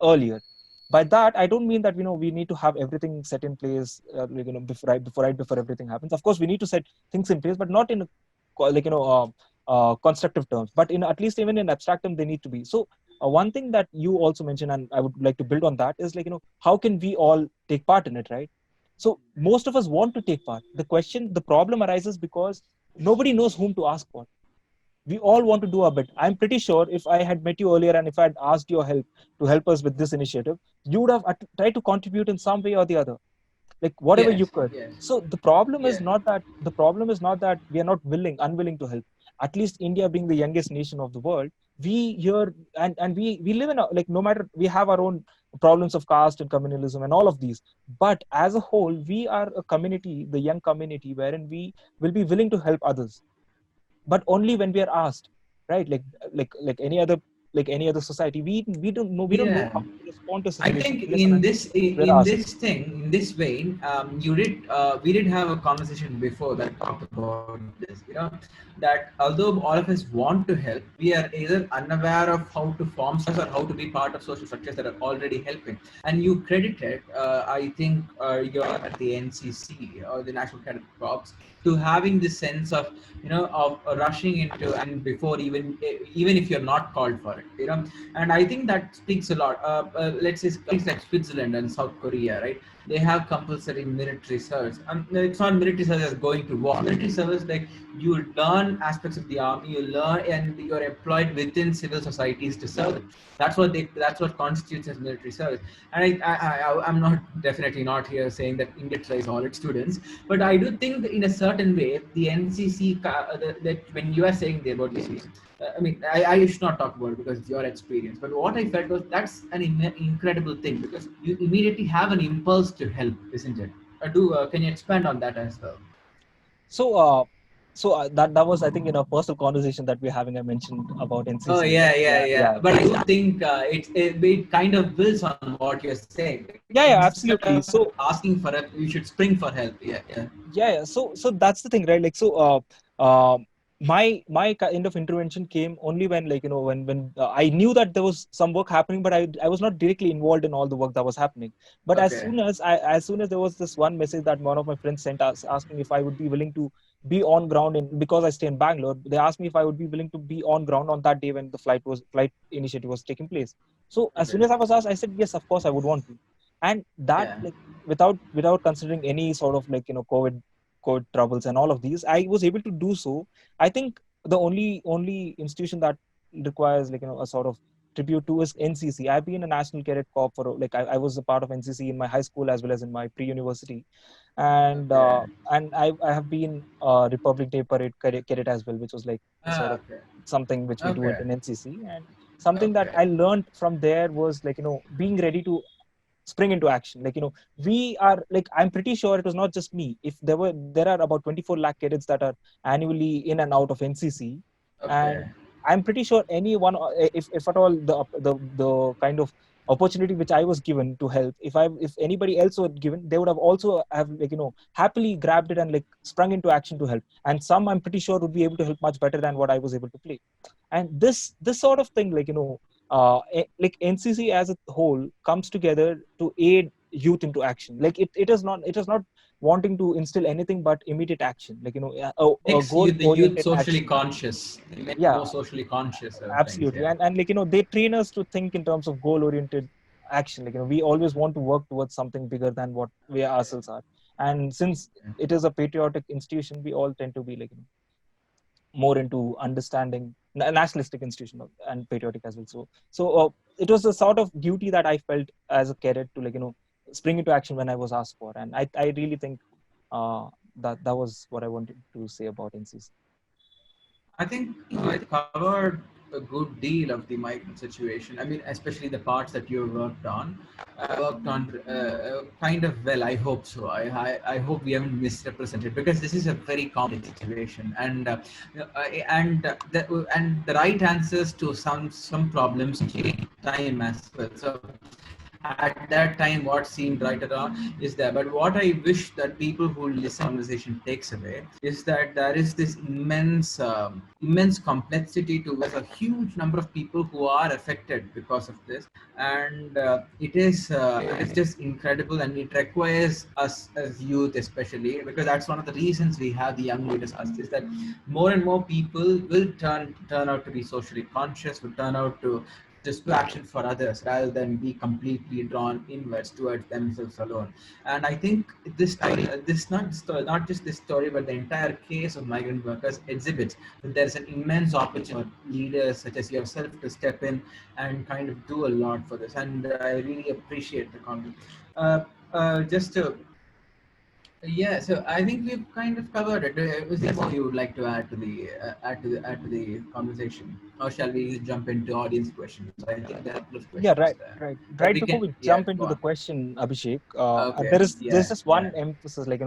earlier. By that, I don't mean that we need to have everything set in place, right before everything happens. Of course, we need to set things in place, but not in constructive terms. But in at least even in abstract terms, they need to be. So one thing that you also mentioned, and I would like to build on that, is how can we all take part in it, right? So most of us want to take part. The problem arises because nobody knows whom to ask for. We all want to do a bit. I'm pretty sure if I had met you earlier and if I had asked your help to help us with this initiative, you would have tried to contribute in some way or the other, like whatever you Yes. could. Yes. So Yeah. the problem is not that we are not unwilling to help. At least India being the youngest nation of the world, we here, and we live in a, no matter, we have our own problems of caste and communalism and all of these, but as a whole we are a community, the young community, wherein we will be willing to help others, but only when we are asked, right? Like any other society, we don't know Yeah. how to respond to a I situation think unless and until we're in asked. this thing, in this vein, we did have a conversation before that talked about this. That although all of us want to help, we are either unaware of how to form structures or how to be part of social structures that are already helping. And you credited, I think, you're at the NCC or the National Cadet Corps, to having this sense of of rushing into and before even if you're not called for it. And I think that speaks a lot. Let's say countries like Switzerland and South Korea, right? They have compulsory military service, and it's not military service as going to war. Military service, like, you learn aspects of the army, you learn, and you're employed within civil societies to serve them. That's what constitutes as military service. And I'm not definitely not here saying that India tries all its students, but I do think that in a certain way, the NCC, that when you are saying there about this, I mean, I should not talk about it because it's your experience. But what I felt was that's an incredible thing, because you immediately have an impulse to help, isn't it? Can you expand on that as well? So, that was, I think, in a personal conversation that we're having. I mentioned about Oh, NCC. yeah, yeah, Yeah, yeah. yeah, But I do think it kind of builds on what you're saying. Like, yeah, instead of absolutely. So, asking for help, you should spring for help. Yeah, yeah. yeah. So that's the thing, right? My kind of intervention came only when, when I knew that there was some work happening, but I was not directly involved in all the work that was happening. But Okay, as soon as there was this one message that one of my friends sent us asking if I would be willing to be on ground, because I stay in Bangalore, they asked me if I would be willing to be on ground on that day when the flight initiative was taking place. So as okay. soon as I was asked, I said yes, of course I would want to. And that, Yeah, without considering any sort of COVID troubles and all of these, I was able to do so. I think the only institution that requires a sort of tribute to is NCC. I've been a National Cadet Corps for, I was a part of NCC in my high school as well as in my pre-university, and okay. I have been a Republic Day parade cadet as well, which was like a sort of Okay, something which we do it okay, in NCC. And something that okay. I learned from there was being ready to spring into action. We are, I'm pretty sure it was not just me. If there are about 24 lakh cadets that are annually in and out of NCC, and Okay. I'm pretty sure anyone, if at all, the kind of opportunity which I was given to help, if anybody else were given, they would have also have happily grabbed it and sprung into action to help. And some, I'm pretty sure, would be able to help much better than what I was able to play. And this sort of thing, NCC as a whole comes together to aid youth into action. It is not wanting to instill anything but immediate action, a Makes goal you the youth oriented socially action. conscious. They make Yeah, more socially conscious of things. absolutely. Yeah. And they train us to think in terms of goal oriented action. We always want to work towards something bigger than what we ourselves are. And since it is a patriotic institution, we all tend to be more into understanding nationalistic institution and patriotic as well. So it was a sort of duty that I felt as a cadet to spring into action when I was asked for, and I really think that was what I wanted to say about NCC. I think you covered a good deal of the migrant situation. I mean, especially the parts that you worked on. I worked on kind of well. I hope so. I hope we haven't misrepresented, because this is a very complex situation, and the right answers to some problems take time as well. So at that time what seemed right or wrong is there, but what I wish that people who listen conversation takes away is that there is this immense complexity to a huge number of people who are affected because of this, and it is just incredible, and it requires us as youth, especially because that's one of the reasons we have the young leaders us, is that more and more people will turn out to be socially conscious, will turn out to just do action for others rather than be completely drawn inwards towards themselves alone. And I think this story, not just this story, but the entire case of migrant workers exhibits that there's an immense opportunity for leaders such as yourself to step in and kind of do a lot for this. And I really appreciate the comment. Just to Yeah, so I think we've kind of covered it. Is there more you would like to add to the conversation, or shall we jump into audience questions? I think there are a couple of Yeah, questions there, but right. we Before can, we yeah, jump go into the on. question, Abhishek, Okay, there's yeah, just yeah. one emphasis, like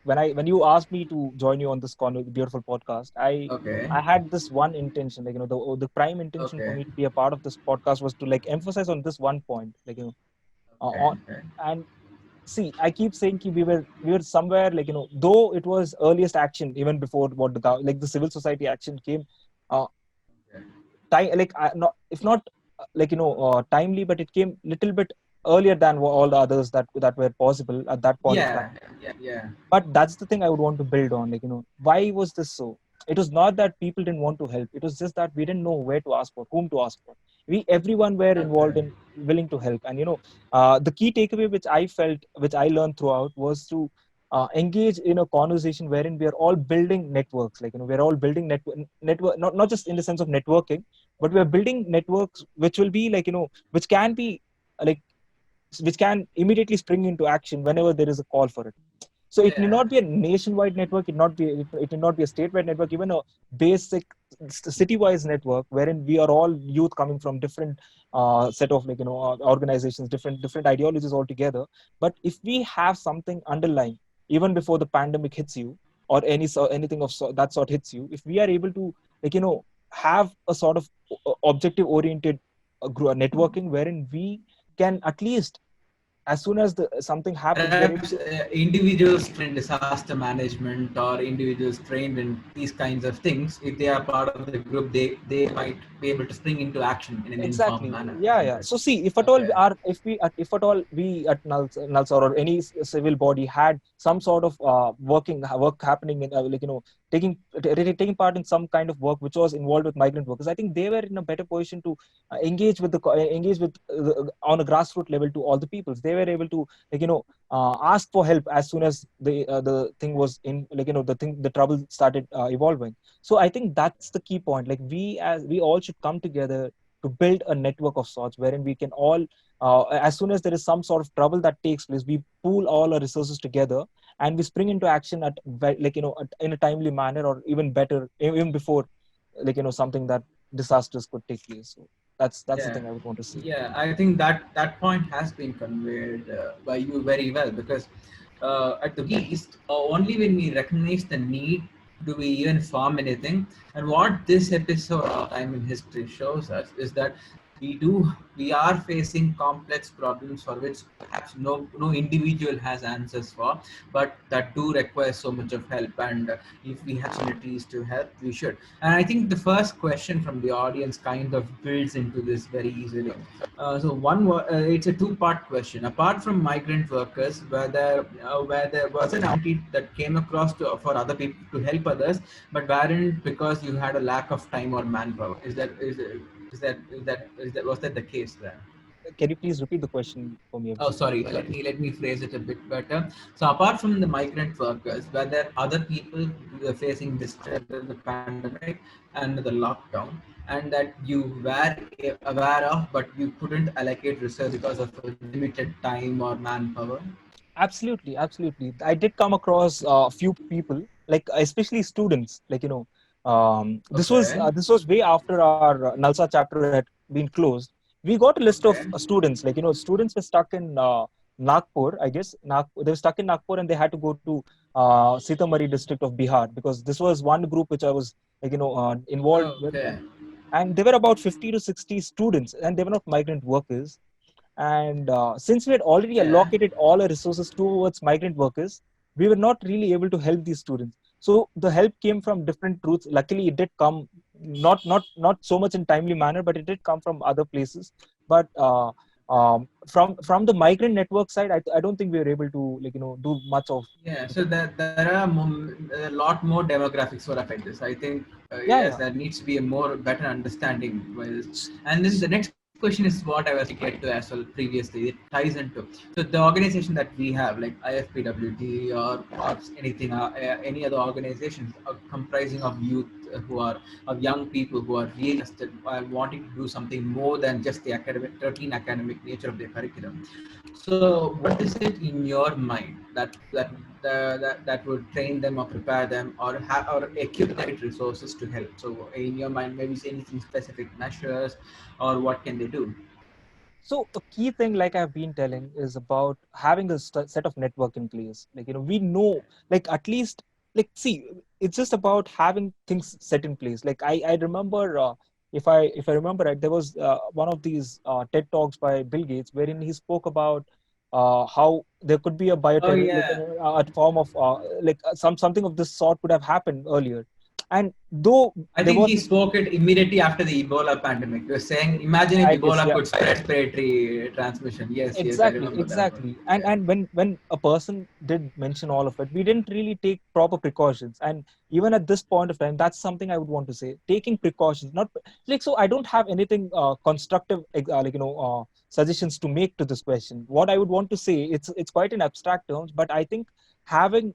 when you asked me to join you on this beautiful podcast, Okay, I had this one intention, the prime intention for okay, me to be a part of this podcast was to emphasize on this one point, okay, on okay. and see, I keep saying we were somewhere, though it was earliest action even before what the civil society action came. Uh, Okay. not if not timely, but it came little bit earlier than all the others that were possible at that point of time. Yeah, yeah, yeah. But that's the thing I would want to build on, why was this so? It was not that people didn't want to help, it was just that we didn't know where to ask for, whom to ask for. We everyone were Okay. involved in willing to help. And the key takeaway which I felt, which I learned throughout, was to engage in a conversation wherein we are all building networks, we're all building network, not just in the sense of networking, but we're building networks which will be which can be like which can immediately spring into action whenever there is a call for it. So it need Yeah, not be a nationwide network, it need not be a statewide network, even a basic city-wise network wherein we are all youth coming from different set of organizations, different ideologies altogether. But if we have something underlying, even before the pandemic hits you, or anything of that sort hits you, if we are able to have a sort of objective oriented networking wherein we can at least, as soon as something happens, we are able perhaps to. individuals trained in disaster management or individuals trained in these kinds of things, if they are part of the group, they might be able to spring into action in an informed Exactly. manner, Yeah, isn't yeah. it? So see, Okay. if at all we at NALSAR or any civil body had some sort of work happening in taking part in some kind of work which was involved with migrant workers, I think they were in a better position to engage with on a grassroots level to all the peoples. They were able to ask for help as soon as the thing was in the trouble started evolving. So I think that's the key point. Like we all should come together to build a network of sorts wherein we can all as soon as there is some sort of trouble that takes place, we pool all our resources together and we spring into action in a timely manner, or even better, even before something that disastrous could take place. So that's the Yeah, thing I would want to say. yeah. I think that point has been conveyed by you very well, because at the least, only when we recognize the need do we even form anything. And what this episode of Time in History shows us is that we are facing complex problems for which perhaps no individual has answers for, but that do require so much of help. And if we have opportunities to help, we should. And I think the first question from the audience kind of builds into this very easily. It's a two-part question. Apart from migrant workers, where there was an opportunity that came across for other people to help others, but weren't because you had a lack of time or manpower. Is that was that the case there? Can you please repeat the question for me, Oh, Abhishek? sorry. Let me phrase it a bit better. So, apart from the migrant workers, were there other people who were facing this the pandemic and the lockdown, and that you were aware of, but you couldn't allocate research because of limited time or manpower? Absolutely, absolutely. I did come across a few people, like especially students. Okay. This was way after our NALSA chapter had been closed. We got a list of Okay. students. Students were stuck in Nagpur. I guess they were stuck in Nagpur, and they had to go to Sitamarhi district of Bihar, because this was one group which I was involved with, Okay. and there were about 50 to 60 students, and they were not migrant workers. And since we had already Yeah. allocated all our resources towards migrant workers, we were not really able to help these students. So the help came from different routes. Luckily, it did come not so much in timely manner, but it did come from other places. But from the migrant network side, I don't think we were able to do much of. Yeah, so there are a lot more demographics for affect this. I think Yeah, yes, yeah. there needs to be a more better understanding. And then the next question is what I was trying to get to as well previously. It ties into so the organization that we have, like IFPWD or anything, any other organizations are comprising of youth who are of young people who are really interested wanting to do something more than just the academic routine academic nature of their curriculum. So, what is it in your mind that would train them or prepare them or equip them with resources to help? So, in your mind, maybe say anything specific measures or what can they do? So a key thing, like I've been telling, is about having a set of network in place. We know, like at least, like see, it's just about having things set in place. Like I remember, if I remember right, there was one of these TED talks by Bill Gates wherein he spoke about how there could be a Oh bioterror, yeah, a form of something of this sort could have happened earlier. And though I there think was he this, spoke it immediately after the Ebola pandemic. He was saying, imagine if I guess, Ebola yeah. could spread respiratory transmission. Yes, yes, I Exactly, remember that one. exactly. And Yeah. when a person did mention all of it, we didn't really take proper precautions. And even at this point of time, that's something I would want to say. Taking precautions, not like so. I don't have anything constructive, suggestions to make to this question. What I would want to say, it's quite in abstract terms, but I think having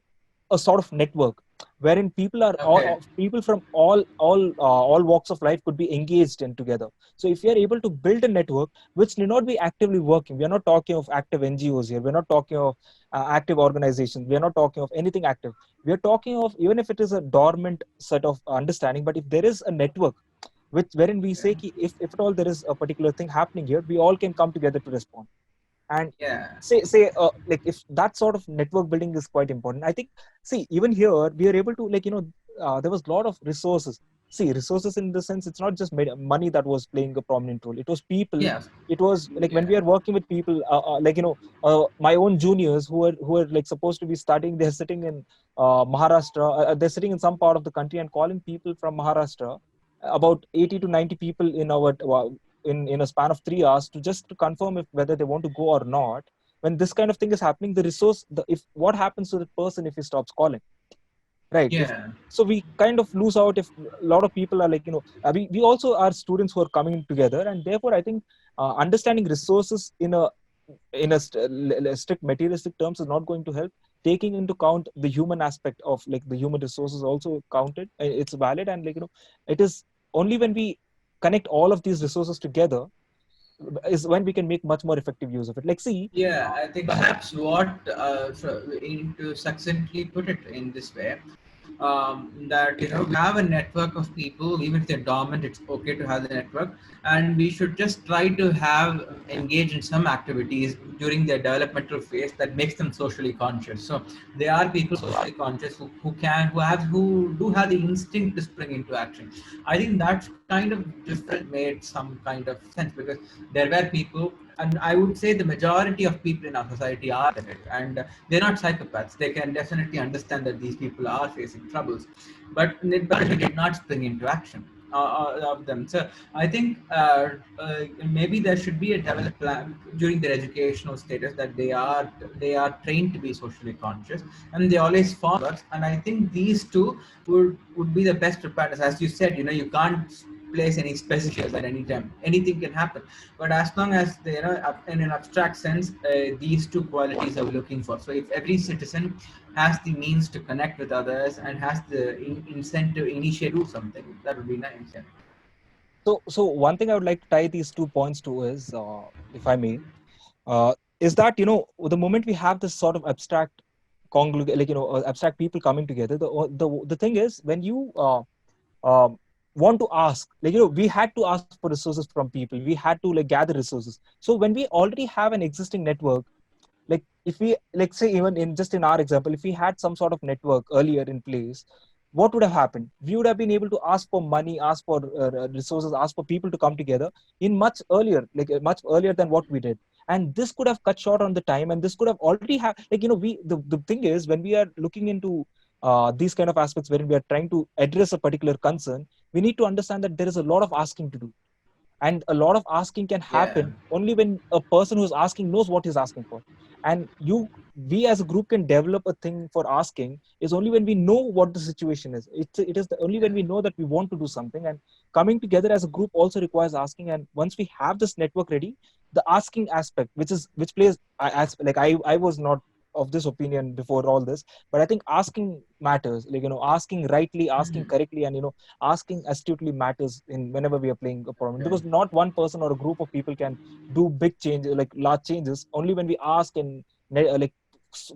a sort of network wherein Okay. people from all walks of life could be engaged in together. So if we are able to build a network which need not be actively working. We are not talking of active NGOs here. We're not talking of active organizations. We are not talking of anything active. We are talking of, even if it is a dormant set of understanding, but if there is a network which wherein we say ki if at all there is a particular thing happening here, we all can come together to respond. And Yeah. say like if that sort of network building is quite important. I think, see, even here we are able to there was a lot of resources. See, resources in the sense, it's not just money that was playing a prominent role. It was people. Yes. It was like when Yeah. we are working with people, my own juniors who are like supposed to be studying, they're sitting in Maharashtra. They're sitting in some part of the country and calling people from Maharashtra, about 80 to 90 people in our in a span of 3 hours, to confirm if whether they want to go or not. When this kind of thing is happening, the resource, if what happens to the person if he stops calling, right? If Yeah. so, we kind of lose out if a lot of people are we also are students who are coming together, and therefore I think understanding resources in a strict materialistic terms is not going to help. Taking into account the human aspect of like the human resources also counted, it's valid. And it is only when we connect all of these resources together is when we can make much more effective use of it. Like, see, Yeah, I think perhaps to succinctly put it in this way, that we have a network of people, even if they're dormant, it's okay to have the network, and we should just try to have engage in some activities during their developmental phase that makes them socially conscious. So they are people socially conscious who do have the instinct to spring into action. I think that's kind of different made some kind of sense because there were people, and I would say the majority of people in our society are that, and they're not psychopaths. They can definitely understand that these people are facing troubles, but they did not spring into action of them. So I think maybe there should be a developed plan during their educational status that they are trained to be socially conscious, and they always form works. And I think these two would be the best preparedness. As you said, you can't place any specifics at any time. Anything can happen. But as long as they, in an abstract sense, these two qualities are looking for. So if every citizen has the means to connect with others and has the incentive initiate do something, that would be nice. Yeah. So one thing I would like to tie these 2 points to is, if I may, is that the moment we have this sort of abstract abstract people coming together, the thing is, when you um, want to ask, we had to ask for resources from people, we had to gather resources. So when we already have an existing network, if we, like, say, even in just in our example, if we had some sort of network earlier in place, what would have happened? We would have been able to ask for money, ask for resources, ask for people to come together in much earlier, much earlier than what we did. And this could have cut short on the time, and this could have already have, the thing is, when we are looking into these kind of aspects, wherein we are trying to address a particular concern, we need to understand that there is a lot of asking to do, and a lot of asking can Yeah. happen only when a person who's asking knows what he's asking for. And we as a group can develop a thing for asking is only when we know what the situation is. Only Yeah. when we know that we want to do something, and coming together as a group also requires asking. And once we have this network ready, the asking aspect, which plays, as like I was not of this opinion before all this, but I think asking matters, asking rightly, asking Mhm. correctly, and asking astutely matters in whenever we are playing a problem, Okay. because not one person or a group of people can do big changes, like large changes. Only when we ask and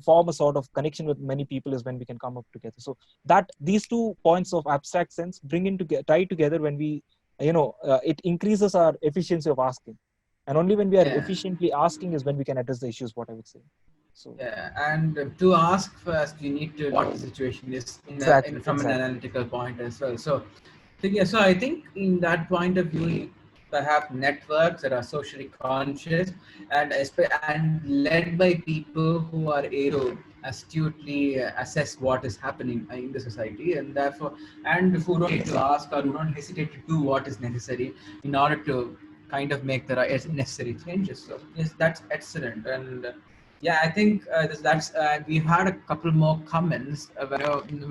form a sort of connection with many people is when we can come up together. So that these 2 points of abstract sense bring into tie together when we, it increases our efficiency of asking, and only when we are Yeah. efficiently asking is when we can address the issues, what I would say. So Yeah, and to ask first, you need to know what the situation is exactly, from an exactly. analytical point as well. So yeah, so I think in that point of view, perhaps networks that are socially conscious and led by people who are able to astutely assess what is happening in the society, and therefore, and who don't hesitate to ask or who don't hesitate to do what is necessary in order to kind of make the right necessary changes. So yes, that's excellent. And yeah, I think that's we've had a couple more comments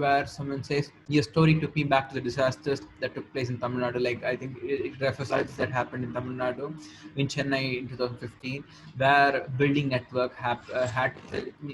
where someone says your story took me back to the disasters that took place in Tamil Nadu. Like I think it refers to that happened in Tamil Nadu, in Chennai in 2015, where building network had.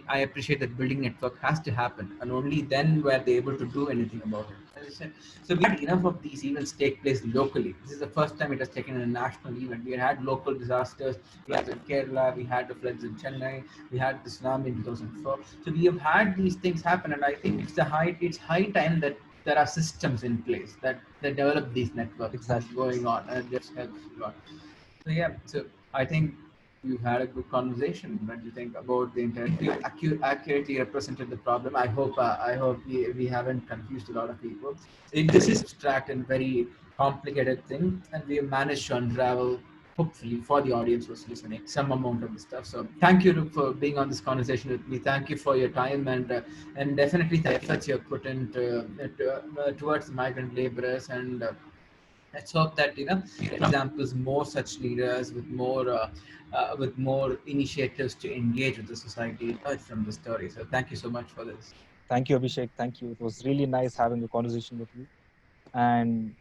I appreciate that building network has to happen, and only then were they able to do anything about it. As I said, so we had enough of these events take place locally. This is the first time it has taken a national event. We had local disasters. We had in Kerala, we had the floods in Chennai, we had the tsunami in 2004. So we have had these things happen, and I think it's high time that there are systems in place that develop these networks that's Exactly. going on, and it just helps a lot. So yeah, so I think you had a good conversation. What do you think about the internet? You accurately represented the problem. I hope we haven't confused a lot of people. This is abstract and very complicated thing, and we have managed to unravel, hopefully, for the audience who's listening, some amount of the stuff. So thank you Rup, for being on this conversation with me. Thank you for your time, and definitely the efforts you have put into towards migrant laborers. And let's hope that examples more such leaders with more initiatives to engage with the society from the story. So thank you so much for this. Thank you, Abhishek. Thank you. It was really nice having a conversation with you. And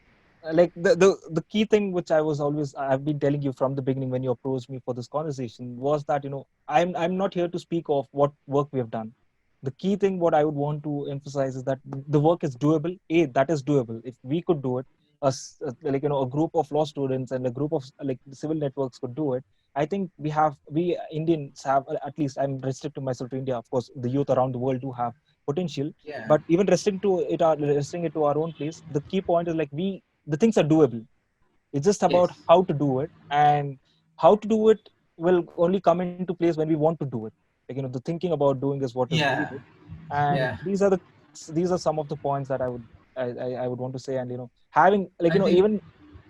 like the key thing which I've been telling you from the beginning when you approached me for this conversation was that I'm not here to speak of what work we have done. The key thing what I would want to emphasize is that the work is doable. That is doable. If we could do it, a group of law students and a group of civil networks could do it. I think we Indians have, at least I'm restricting myself to India. Of course, the youth around the world do have potential, Yeah. but even restricting it to our own place, the key point is, the things are doable. It's just about Yes. how to do it, and how to do it will only come into place when we want to do it. The thinking about doing is what is Yeah. needed. And Yeah. these are some of the points that I would want to say. And having, I think. even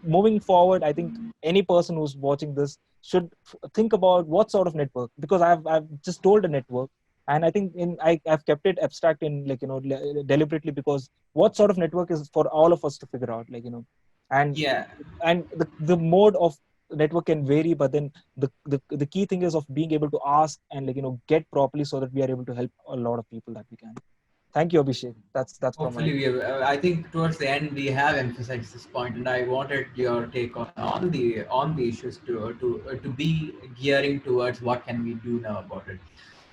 moving forward, I think any person who's watching this should think about what sort of network, because I've just told a network, and I think I've kept it abstract in, deliberately, because what sort of network is for all of us to figure out, and Yeah. the mode of network can vary, but then the key thing is of being able to ask and get properly, so that we are able to help a lot of people that we can. Thank you, Abhishek. That's from my Hopefully, I think towards the end we have emphasized this point, and I wanted your take on the issues to be gearing towards what can we do now about it.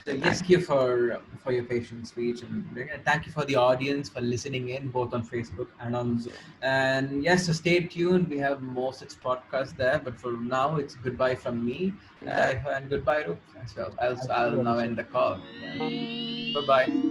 So thank you for your patient speech, and thank you for the audience for listening in both on Facebook and on Zoom. And yes, so stay tuned. We have more such podcasts there, but for now, it's goodbye from me, and goodbye Roop as well. I'll Thank you, now Abhishek. end the call. Bye bye.